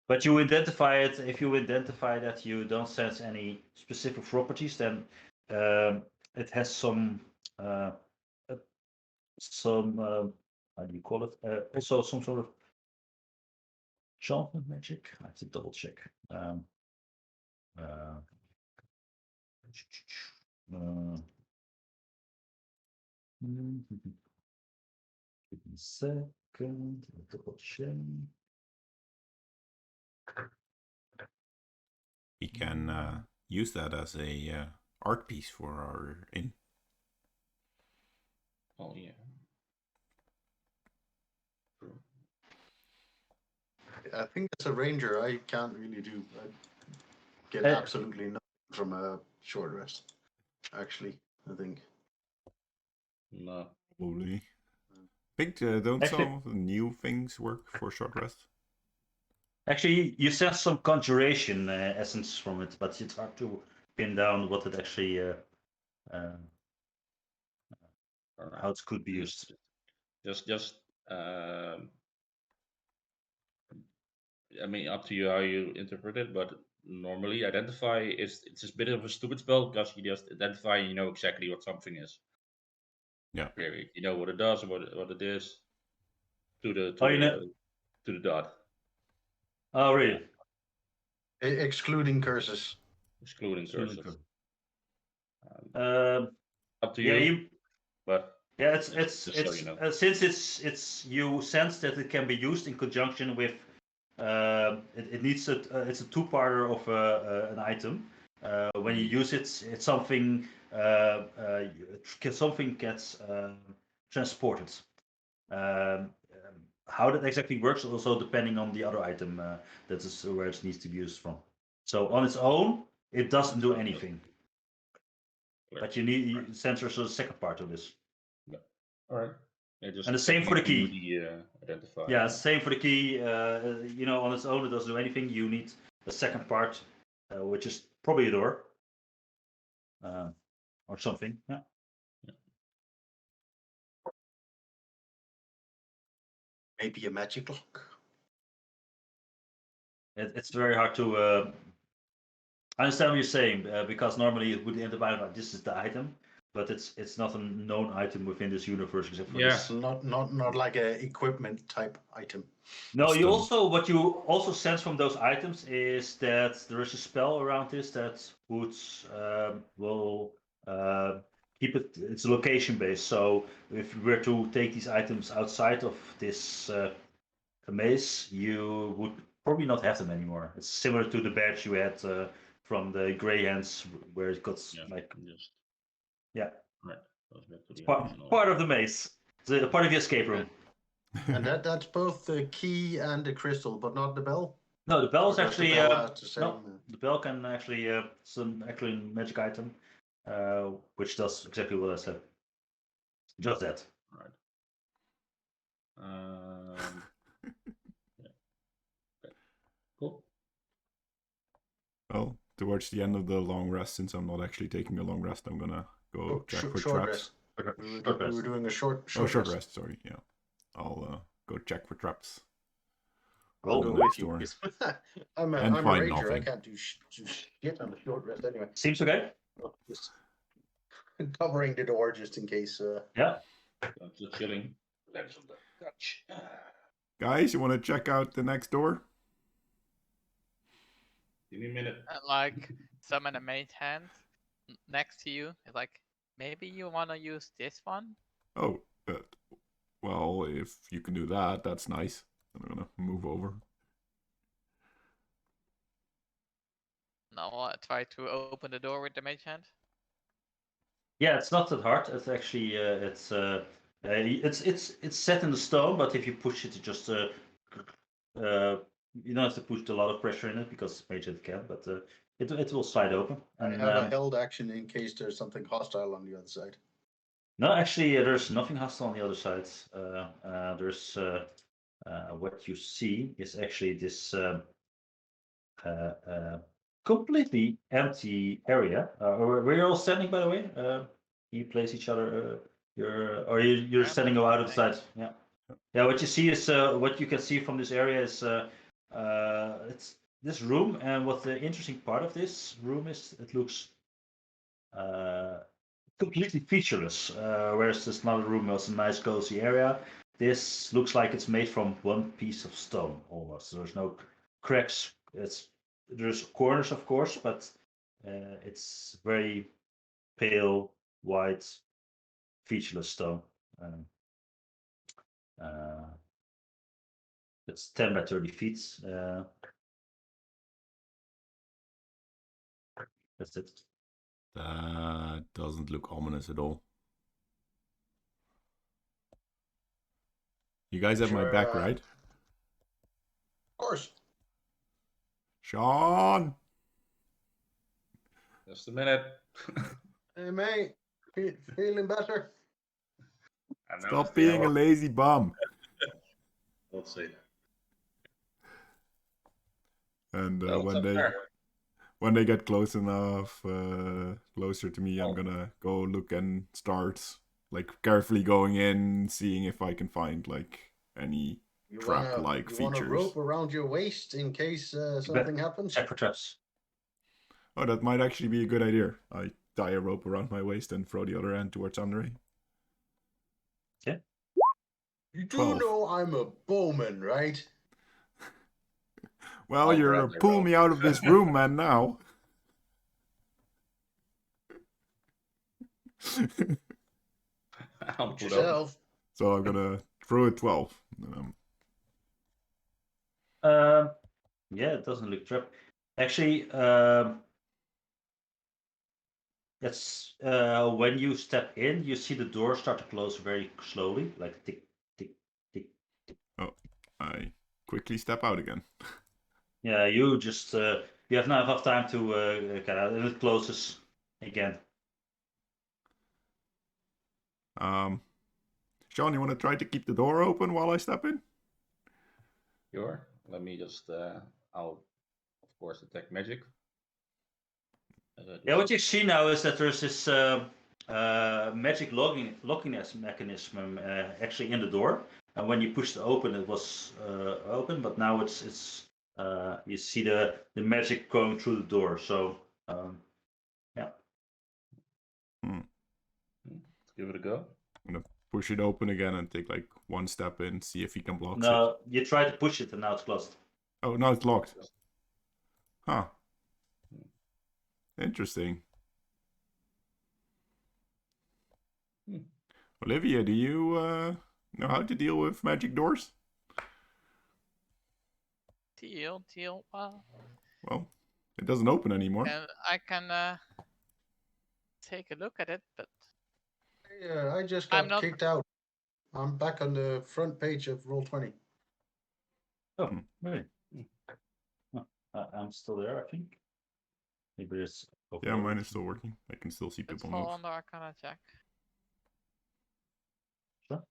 But you identify it, if you identify that you don't sense any specific properties, then it has some how do you call it? Also some sort of enchantment magic. I have to double check. Give me a second. Double check. We can use that as a art piece for our inn. Oh yeah. True. I think as a ranger, I can't really do. I get Eh. absolutely nothing from a short rest. Actually, I think. No. Probably. Think don't Actually- some of the new things work for short rest? Actually, you sense some conjuration essence from it, but it's hard to pin down what it actually All right. how it could be used. Just I mean, up to you how you interpret it, but normally identify it's a bit of a stupid spell because you just identify and you know exactly what something is. Yeah. You know what it does, what it is, to the to the dot. Oh, really? Excluding curses. Excluding curses. Up to Yeah, you. But yeah, it's just so you know. since it's you sense that it can be used in conjunction with it needs it's a two-parter of an item. When you use it, it's something something gets transported. How that exactly works also depending on the other item that is where it needs to be used from. So on its own, it doesn't do anything. But you need sensors are the second part of this. Yeah. All right. Yeah, just And the same for the key. Identify. Yeah, same for the key. You know, on its own, it doesn't do anything. You need the second part, which is probably a door or something. Yeah. Maybe a magic lock. It's very hard to. I understand what you're saying because normally it would end up like this is the item, but it's not a known item within this universe except for Yeah. this. Not like a equipment type item. No, you Stone. also what you also sense from those items is that there is a spell around this that would will keep it. It's location based. So if we were to take these items outside of this a mace, you would probably not have them anymore. It's similar to the badge you had from the Grey Hands, where it got Yeah. like Just yeah, right. Goes back to the part, original. part of the mace, the part of the escape room. And that's both the key and the crystal, but not the bell. No, the bell is Or does the actually bell have the no. same, The bell can actually some actually magic item, which does exactly what I said. Just that. Right. Yeah. Okay. Cool. Well, towards the end of the long rest, since I'm not actually taking a long rest, I'm gonna go check for short traps. rest. We were doing a short Short rest. Sorry. Yeah, I'll go check for traps. Roll the Go next with you. door. I'm And a find ranger. I nothing. can't do shit on the short rest anyway. Seems okay. Just covering the door just in case. Yeah. Just chilling. Relax on the couch. Guys, you want to check out the next door? Give me a minute. And like summon a mage hand next to you. It's like maybe you want to use this one. Oh, well, if you can do that, that's nice. I'm gonna move over. No, I try to open the door with the mage hand. Yeah, it's not that hard. It's actually it's set in the stone, but if you push it, just you don't have to put a lot of pressure in it because mage hand can, but it will slide open. I And have a held action in case there's something hostile on the other side. no, actually, there's nothing hostile on the other side. There's what you see is actually this completely empty area. Where you're all standing, by the way. You place each other. You're I'm standing out of the standing. side. Yeah. Yeah. What you see is what you can see from this area is it's this room, and what the interesting part of this room is, it looks completely featureless. Whereas this other room was a nice cozy area. This looks like it's made from one piece of stone almost. There's no cracks. There's corners, of course, but it's very pale white, featureless stone. It's 10 by 30 feet. That's it. That doesn't look ominous at all. You guys have my Sure, back, right? Of course. Sean! Just a minute. Hey, mate. Feeling better? I know Stop it's the being a hour. lazy bum. Let's see. And Well, it's up there. when they get close enough, closer to me, I'm Oh. gonna go look and start like carefully going in, seeing if I can find like any You trap-like you want a features. rope around your waist in case something happens? Check for traps. Oh, that might actually be a good idea. I tie a rope around my waist and throw the other end towards Andre. You do 12. know I'm a bowman, right? Well, I'll you're grab the pulling rope. me out of this room, man, now. I'll Put put up. yourself. So I'm gonna throw a 12. Yeah, it doesn't look trap. Actually, it's when you step in, you see the door start to close very slowly, like tick, tick, tick. I quickly step out again. Yeah, you just you have not enough time to get out, and it closes again. Sean, you want to try to keep the door open while I step in? Sure. Let me just. I'll, of course, detect magic. Yeah, what you see now is that there's this magic locking mechanism actually in the door, and when you push it open, it was open, but now it's you see the magic going through the door. So yeah. Let's give it a go. I'm gonna push it open again and take like one step in, see if he can block it. No, you try to push it and now it's closed. Oh, no, it's locked. Huh. Interesting. Olivia, do you know how to deal with magic doors? Teal. Well, Well, it doesn't open anymore. and I can take a look at it, but Yeah, I just I'm got not. kicked out. I'm back on the front page of Roll20. Oh, really? Oh, I'm still there, I think. Maybe it's. Yeah, mine is still working. I can still see Let's people fall move. under Arcana check. Sure.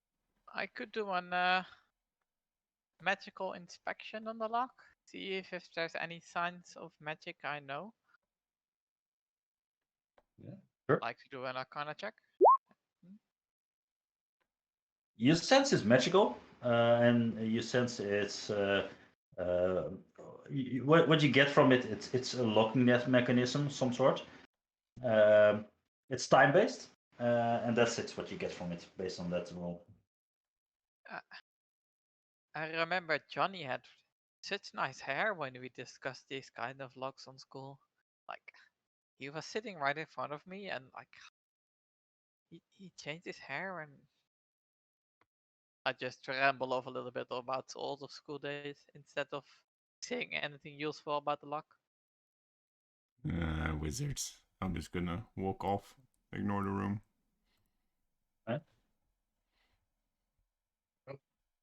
I could do an magical inspection on the lock. See if there's any signs of magic I know. Yeah. Sure. Like to do an Arcana check. You sense it's magical, and you sense it's what you get from it. It's a locking mechanism, some sort. It's time based, and that's it. What you get from it based on that roll. I remember Johnny had such nice hair when we discussed these kind of locks on school. Like, he was sitting right in front of me and like, he changed his hair and I just ramble off a little bit about all the school days instead of saying anything useful about the lock. Wizards. I'm just gonna walk off. Ignore the room.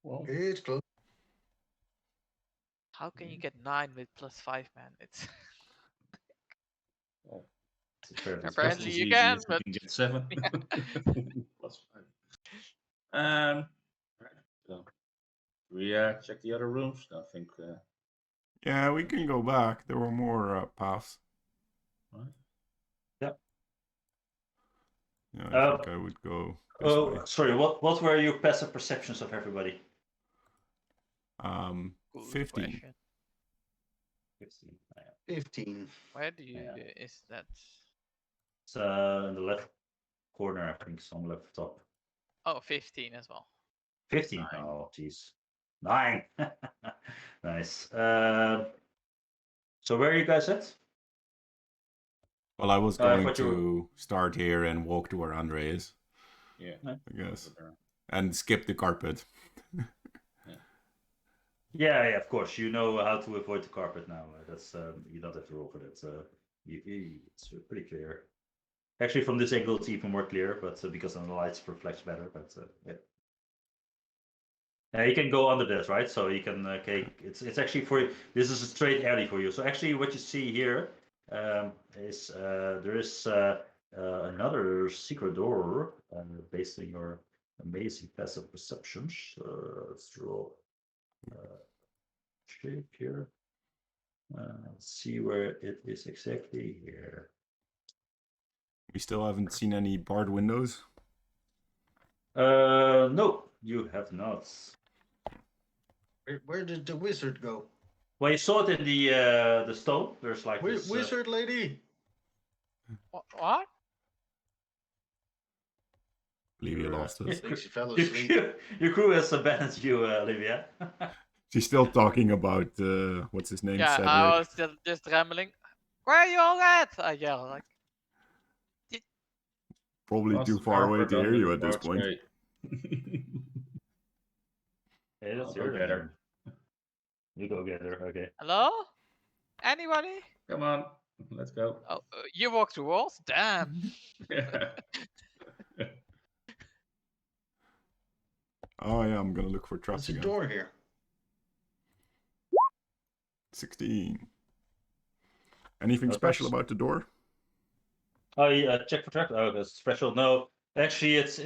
Well, It's close. How can you get 9 with +5, man? It's well, apparently just as you easy can, as but you can get 7. +5. Right. So, we check the other rooms. I think. Yeah, we can go back. There were more paths. Right. Yeah, I think I would go this way. Sorry. What were your passive perceptions of everybody? 15. question. 15. 15. Where do you Yeah. is that? It's in the left corner, I think, it's on the left top. Oh, 15 as well. 15. 9. Oh, jeez. 9. Nice. So where are you guys at? Well, I was I going thought you were- to start here and walk to where Andre is, Yeah. I guess, over there. and skip the carpet. Yeah, of course. You know how to avoid the carpet now. That's you don't have to roll for that. It's pretty clear. Actually, from this angle, it's even more clear, but because of the lights reflects better. But yeah. You can go under this, right? So you can. Okay, it's actually for you. This is a straight alley for you. So actually, what you see here is there is another secret door based on your amazing passive perceptions. Let's draw. Shape here. Let's see where it is exactly here. We still haven't seen any barred windows. No, you have not. Where did the wizard go? Well, you saw it in the stone. There's like this. Wizard lady! What? Olivia lost I us. think she fell asleep. Your crew has abandoned you, Olivia. She's still talking about what's his name, Yeah, Cedric. I was just rambling. Where are you all at? I yell like. Probably Lost too the far away carpet to hear under you the at this barge point. gate. Hey, I'll that's go your get her. turn. You go get her. Okay. Hello? Anybody? Come on, let's go. Oh, you walk through walls? Damn. Oh yeah, I'm gonna look for traps There's a again. door here. 16. Anything No special traps. about the door? Oh yeah, check for trap. Oh, that's special. No, actually, it's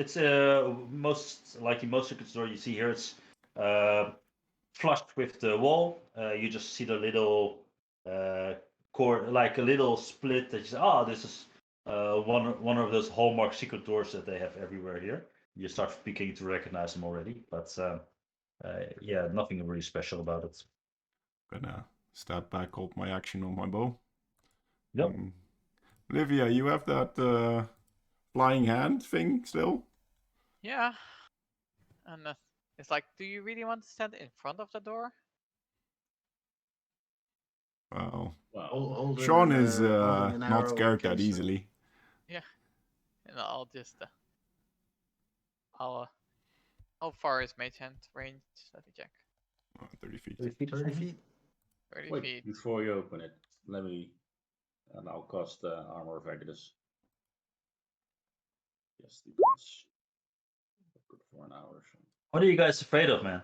most likely most secret door you see here. It's flushed with the wall. You just see the little core, like a little split that you say, oh, this is one of those hallmark secret doors that they have everywhere here. You start beginning to recognize them already, but yeah, nothing really special about it. Gonna stab back, hold my action on my bow. Yep. Olivia, you have that flying hand thing still? Yeah. And it's like, do you really want to stand in front of the door? Well, Wow. Holding Sean an, is holding an not arrow scared that against them. easily. And I'll just. How far is Mage Hand range? Let me check. 30 feet. 30 feet. 30 feet. 30 Wait, feet. before you open it, let me. And I'll cast Armor of Agnes. Yes, because good for an hour. So. What are you guys afraid of, man?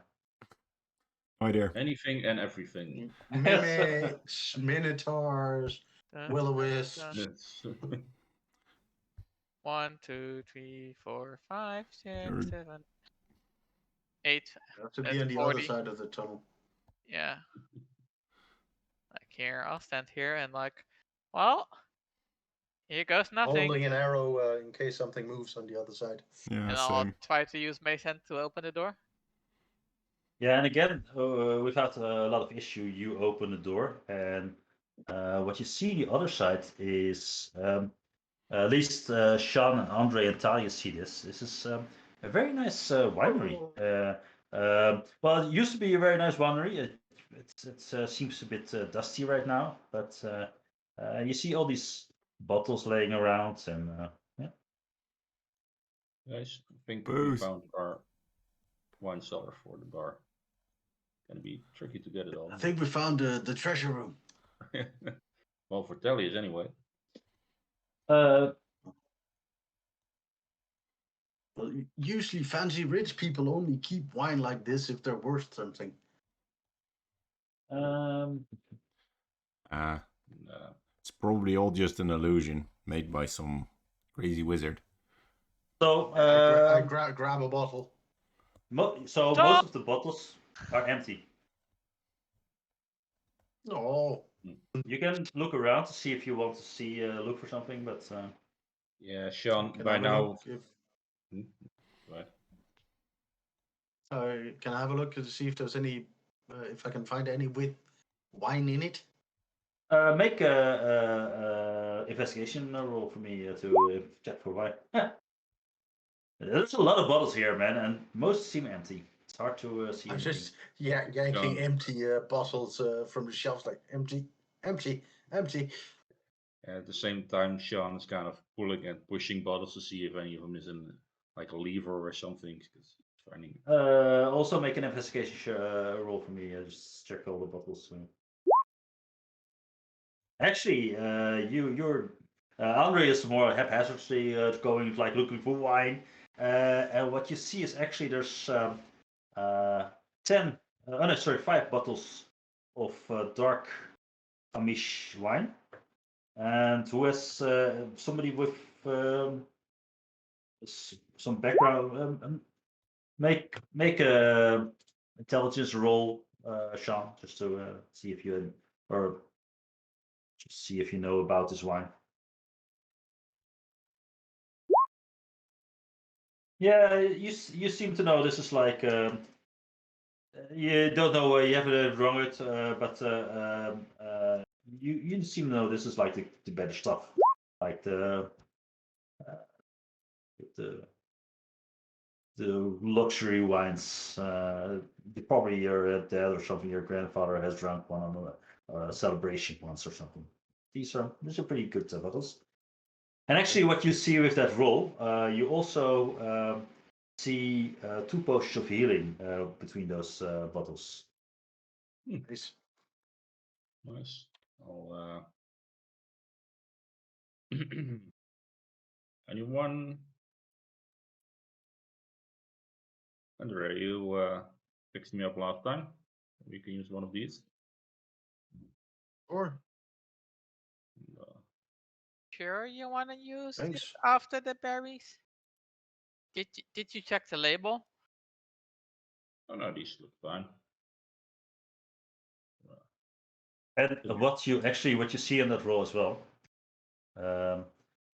Oh dear. Anything and everything. Mimics, minotaurs, Dun, will-o-wisps. dun. Yes. 1, 2, 3, 4, 5, 6, Sure. 7, 8. Have to That's be on the 40. other side of the tunnel. Yeah. Like here, I'll stand here and like, well, here goes nothing. Holding an arrow in case something moves on the other side. Yeah, And I'll same. try to use Mace Hand to open the door. Yeah, and again, without a lot of issue, you open the door, and what you see the other side is, at least Sean and Andre and Talia see this. This is a very nice winery. Well, it used to be a very nice winery. It seems a bit dusty right now, but you see all these bottles laying around, and yeah. Guys, I think we Booze. found our wine cellar for the bar. Gonna be tricky to get it all. I think we found the treasure room. Well, for Tellius anyway. Well, usually fancy rich people only keep wine like this if they're worth something. Ah, Uh, it's probably all just an illusion made by some crazy wizard. So, I grab a bottle. so most of the bottles are empty. No. You can look around to see if you want to see look for something, but yeah, Sean, Can I by have a now. look Right. can I have a look to see if there's any, if I can find any with wine in it? make a investigation roll for me to check for wine. There's a lot of bottles here, man, and most seem empty. It's hard to see I'm anything. just yanking Done. empty bottles from the shelves, like empty, empty, empty. At the same time, Sean is kind of pulling and pushing bottles to see if any of them is in like a lever or something. Because finding. Also make an investigation roll for me. Just check all the bottles. Actually, you're Andre is more haphazardly going like looking for wine, and what you see is actually there's 5 bottles of dark Amish wine, and who has somebody with some background. Make a intelligence roll, Sean, just to see if you or just see if you know about this wine. Yeah, you seem to know this is like you don't know you haven't drunk it, but you seem to know this is like the better stuff, like the luxury wines. Probably your dad or something, your grandfather has drunk one on a celebration once or something. These are pretty good bottles. And actually, what you see with that roll, you also see 2 potions of healing between those bottles. Nice. Nice. I'll. Anyone? Andre, you fixed me up last time. We can use one of these. Or Sure, you want to use Thanks. this after the berries? Did you check the label? Oh no, these look fine. And what you see in that roll as well,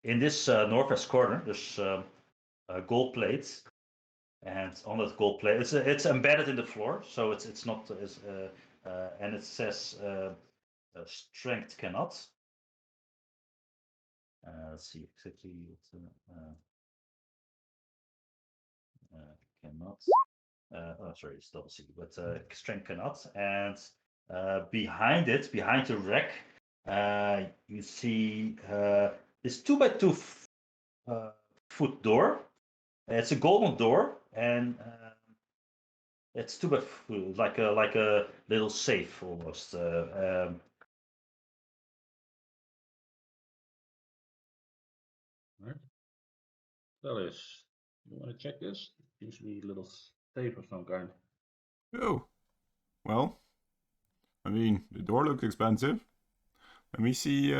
in this northwest corner, there's a gold plate, and on that gold plate, it's embedded in the floor, so it's not as and it says strength cannot. Let's see exactly cannot. Oh, sorry, it's double C, but strength cannot. And behind the rack, you see this 2x2 foot door. It's a golden door, and It's too bad, like a little safe almost. Right. That is. You want to check this? Usually a little safe of some kind. Oh, well, I mean, the door looks expensive. Let me see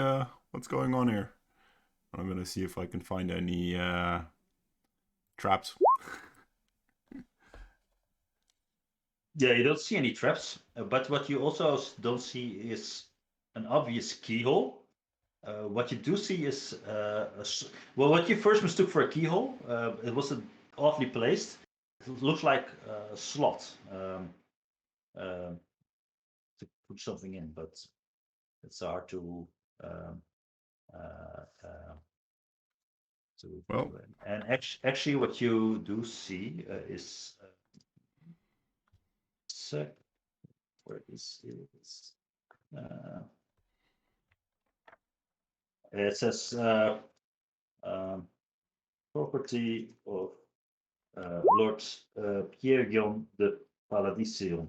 what's going on here. I'm gonna see if I can find any traps. Yeah, you don't see any traps, but what you also don't see is an obvious keyhole. What you do see is well, what you first mistook for a keyhole. It was oddly placed. It looks like a slot to put something in, but it's hard to Well. and actually what you do see is where is it? It says property of Lord Pierre-Guillaume de Paladicium.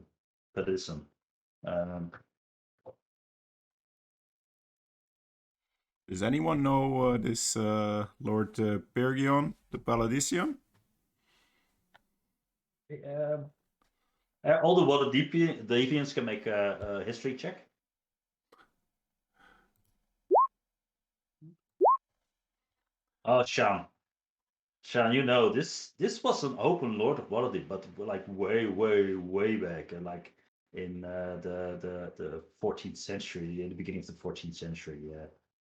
Does anyone know this Lord Pergion the Paladicium? All the Water Deviants can make a history check. Oh, Sean, you know this was an open Lord of Waterdeep, but like way back, and like in the 14th century, in the beginning of the 14th century,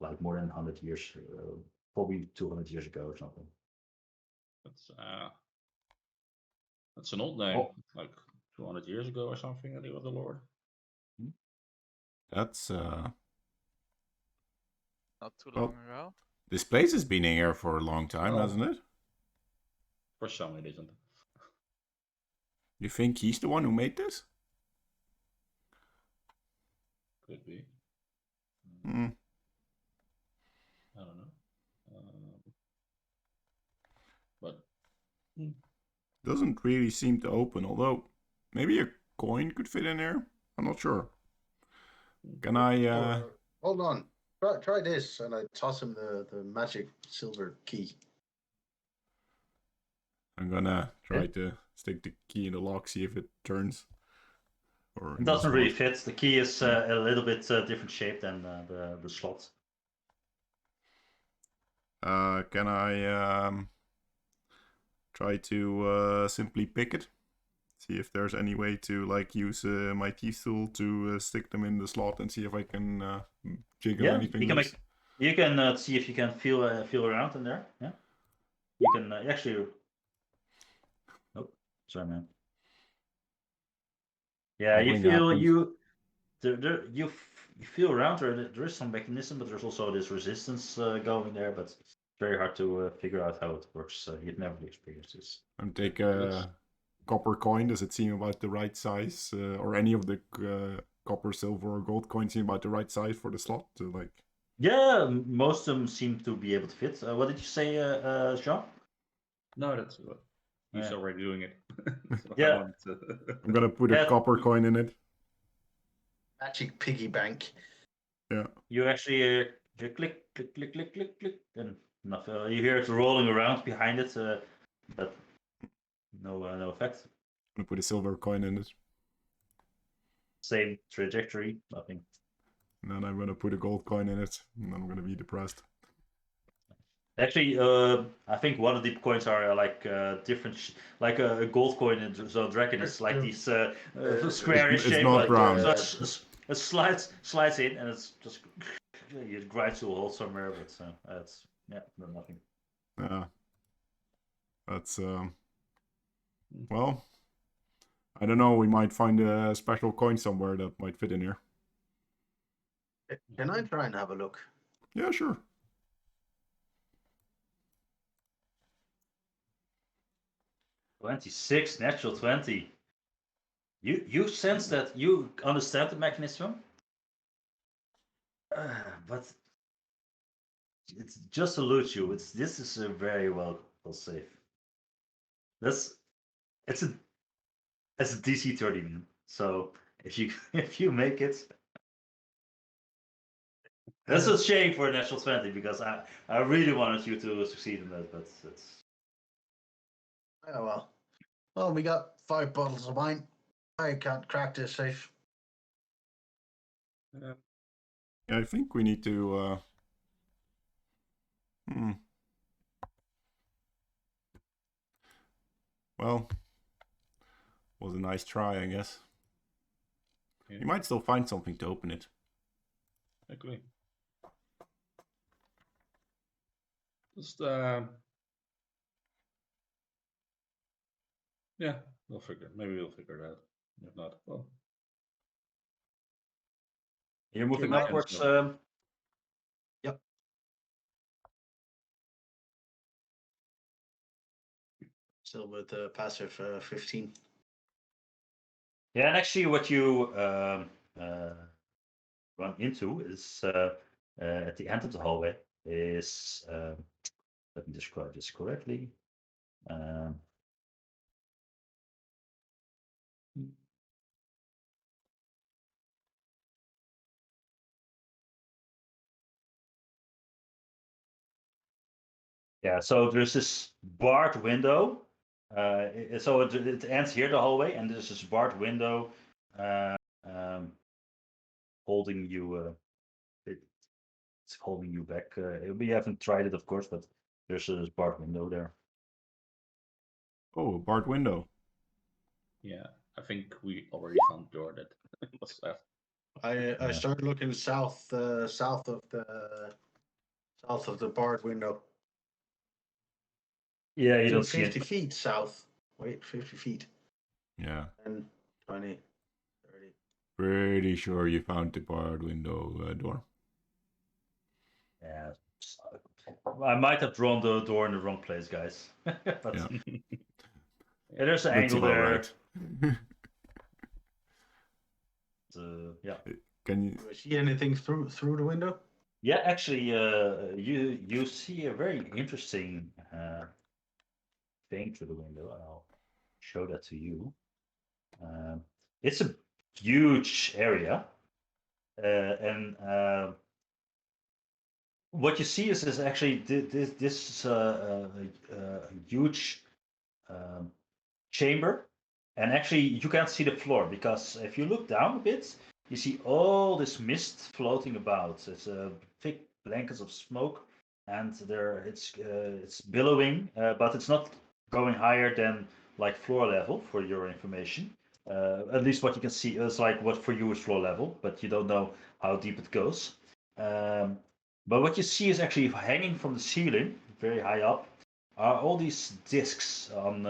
like more than 100 years, probably 200 years ago or something. That's an old name, Oh. like 200 years ago or something. That he was the Lord. That's Not too Well- long ago. this place has been here for a long time, Oh. hasn't it? For some, it isn't. You think he's the one who made this? Could be. Hmm. I don't know. But Doesn't really seem to open, although maybe a coin could fit in there. I'm not sure. Can I Hold on. Try this, and I toss him the magic silver key. I'm gonna try to stick the key in the lock, see if it turns. Or It in the doesn't really slot. fit. The key is a little bit different shape than the slot. Can I try to simply pick it? See if there's any way to like use my teeth tool to stick them in the slot and see if I can jiggle Yeah, anything you can loose. You can see if you can feel around in there. Yeah, you can actually. Nope, sorry, man. Yeah, you Nothing feel happens. you feel around there is some mechanism, but there's also this resistance going there. But it's very hard to figure out how it works. You've never experienced this. And take a copper coin. Does it seem about the right size, or any of the copper, silver, or gold coins seem about the right size for the slot? To like. Yeah, most of them seem to be able to fit. What did you say, Jean? no, that's what he's Yeah. already doing it. So I Yeah. wanted to- I'm gonna put a Yeah. copper coin in it. Magic piggy bank. You actually you click, and nothing. You hear it rolling around behind it, but no effect. I'm gonna put a silver coin in it. Same trajectory, nothing. And then I'm gonna put a gold coin in it, and I'm gonna be depressed. Actually, I think one of the coins are like different, like a gold coin in Zone Dragon is like these squarish It's shape. not like, round. So it slides in, and it's just it grinds to a hole somewhere. But it's nothing. Yeah. That's well, I don't know. We might find a special coin somewhere that might fit in here. Can I try and have a look? Yeah, sure. '26 natural 20. You sense that you understand the mechanism, but it's just eludes you. This is a very well safe. It's a That's a DC 30, man. So if you if you make it, that's a shame for National 20 because I really wanted you to succeed in that, but it's Yeah, well. Well, we got 5 bottles of wine. I can't crack this safe. Yeah, I think we need to. Well, was a nice try, I guess. Yeah. You might still find something to open it. I agree. Just yeah, maybe we'll figure it out. If not, well, you're moving might upwards. cancel. Yep. Still with passive 15. Yeah, and actually, what you run into is at the end of the hallway is let me describe this correctly. Yeah, so there's this barred window. So it ends here, the hallway, and there's this barred window holding you. It's holding you back. We haven't tried it, of course, but there's a barred window there. Oh, a barred window. Yeah, I think we already found the door that was left. I started looking south south of the barred window. Yeah, you don't So see 50 it. feet south. Wait, 50 feet. Yeah. And 20, 30. Pretty sure you found the barred window door. Yeah, I might have drawn the door in the wrong place, guys. But Yeah. yeah, there's an Looks angle about there. right. Yeah. Can you? Do I see anything through the window? Yeah, actually, you see a very interesting thing through the window. I'll show that to you. It's a huge area, and what you see is actually this huge chamber, and actually you can't see the floor because if you look down a bit, you see all this mist floating about. It's thick blankets of smoke, and it's billowing, but it's not going higher than like floor level. For your information, at least what you can see is like what for you is floor level, but you don't know how deep it goes. But what you see is actually hanging from the ceiling, very high up, are all these discs on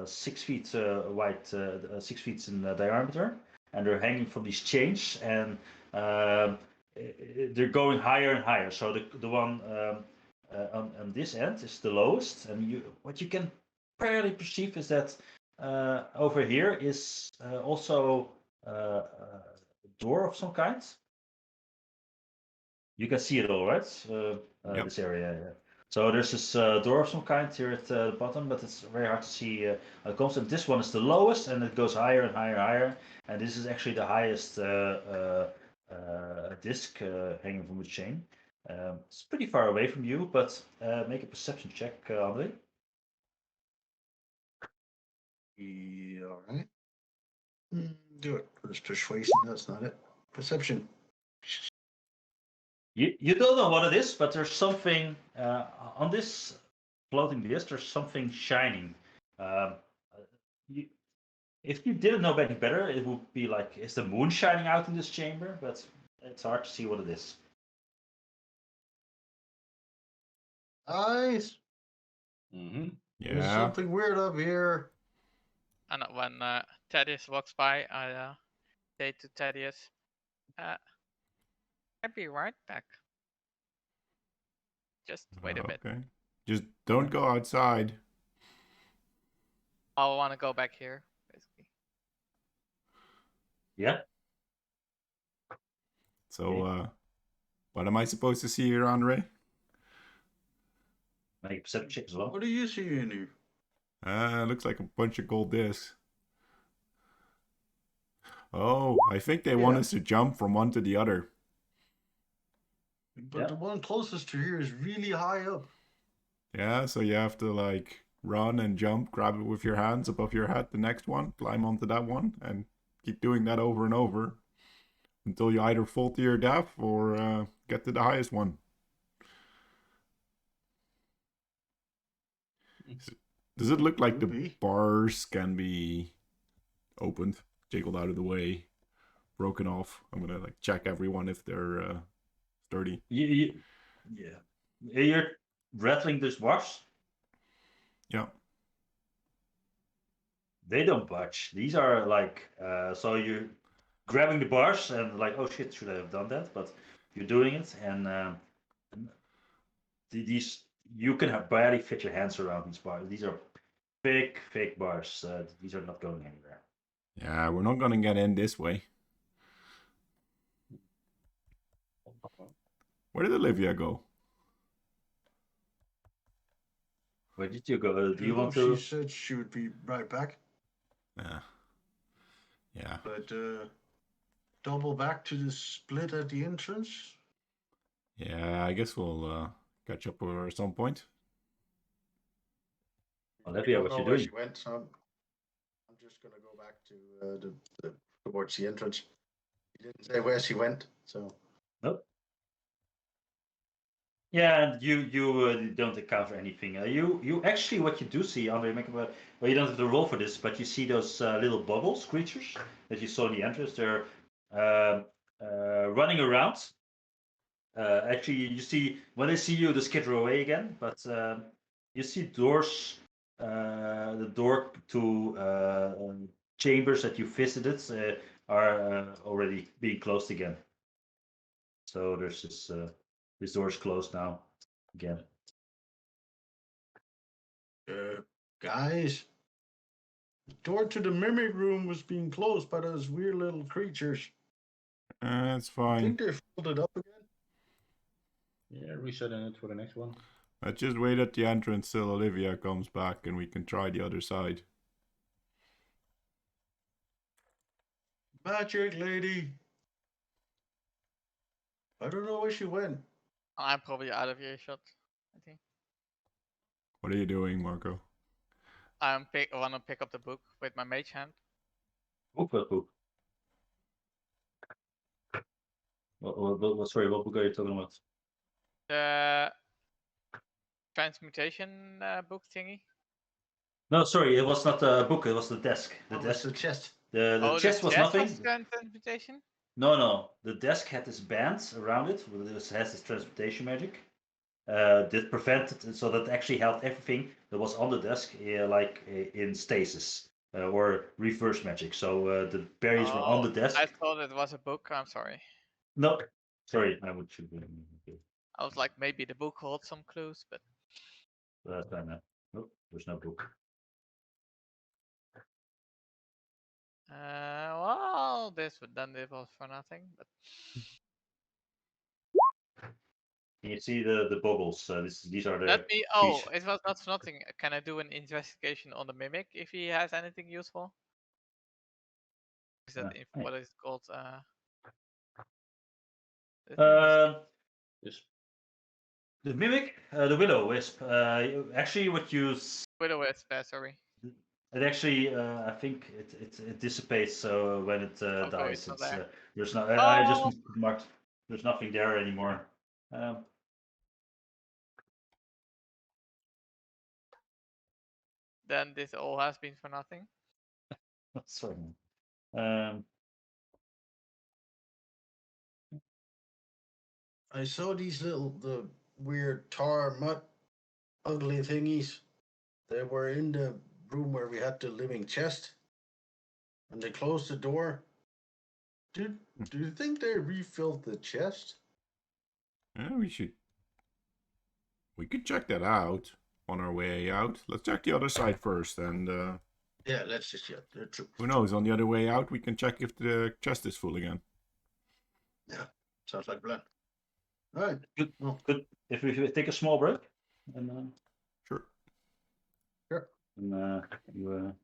6 feet wide, 6 feet in diameter, and they're hanging from these chains, and they're going higher and higher. So the one on this end is the lowest, and what you can barely perceive is that over here is also a door of some kind. You can see it all, right? Yep. This area. Yeah. So there's this door of some kind here at the bottom, but it's very hard to see how it comes. And this one is the lowest, and it goes higher and higher and higher. And this is actually the highest disc hanging from the chain. It's pretty far away from you, but make a perception check, Andre. Yeah, all right. Do it. It's persuasion. That's not it. Perception. You don't know what it is, but there's something on this floating disc. There's something shining. If you didn't know any better, it would be like, is the moon shining out in this chamber? But it's hard to see what it is. Eyes. Mm-hmm. There's Yeah. something weird up here. And when Thaddeus walks by, I say to Thaddeus, I'll be right back. Just wait a bit. Okay. Just don't go outside. I want to go back here, basically. Yeah. So, what am I supposed to see here, Andre? Make a perception check as well. What do you see in here? Looks like a bunch of gold discs. Oh, I think they want Yeah. us to jump from one to the other. But Yeah. the one closest to here is really high up. Yeah, so you have to like run and jump, grab it with your hands above your head, the next one, climb onto that one, and keep doing that over and over until you either fall to your death or get to the highest one. Does it look like Could the be. bars can be opened, jiggled out of the way, broken off? I'm gonna like check everyone if they're sturdy. Yeah. You're rattling this bars. Yeah. They don't budge. These are like so you're grabbing the bars and like, oh shit, should I have done that? But you're doing it, and these you can barely fit your hands around these bars. These are fake bars. These are not going anywhere. Yeah, we're not gonna get in this way. Where did Olivia go? Where did you go? Do you want She to? said she would be right back, Yeah. but double back to the split at the entrance. Yeah, I guess we'll catch up with her at some point. Olivia, Don't what know you where doing? she went, so I'm just gonna go back to towards the entrance. He didn't say where she went, so Nope. Yeah, and you don't encounter anything. You actually what you do see under well, you don't have to roll for this, but you see those little bubbles creatures that you saw in the entrance. They're running around. Actually, you see when they see you, they skitter away again. But you see doors, the door to chambers that you visited are already being closed again. So there's this door's closed now again. guys, the door to the mimic room was being closed by those weird little creatures. It's I fine. think they filled it up again. Yeah, resetting it for the next one. Let's just wait at the entrance till Olivia comes back and we can try the other side. Magic lady. I don't know where she went. I'm probably out of earshot. I think What are you doing, Marco? I want to pick up the book with my mage hand. What book? Sorry, what book are you talking about? The transmutation book thingy. No, sorry, it was not a book. It was the desk. The Oh, desk. it's the chest. The chest was nothing. Transmutation. No. The desk had this band around it. It has this transportation magic. That prevented, so that actually held everything that was on the desk in stasis or reverse magic. So the berries were on the desk. I thought it was a book. I'm sorry. No, sorry, I would should. I was like, maybe the book holds some clues, but Nope, there's no book. well, this was for nothing. But You see the bubbles. These are the. Oh, it was not for nothing. Can I do an investigation on the mimic if he has anything useful? Is that what is it called? Yes. The mimic, the Will-O-Wisp. Actually, what you Will-O-Wisp. Sorry. it actually, I think it dissipates. So when it dies, it's not there. there's no. I just marked. There's nothing there anymore. Then this all has been for nothing. Sorry. I saw these the weird tar mutt ugly thingies. They were in the room where we had the living chest, and they closed the door. Do you think they refilled the chest? Yeah, we could check that out on our way out. Let's check the other side first, and Yeah, let's just check. who knows? On the other way out, we can check if the chest is full again. Yeah, sounds like a plan. All right. Good. Well, Good. If we take a small break, and Sure. Sure. and you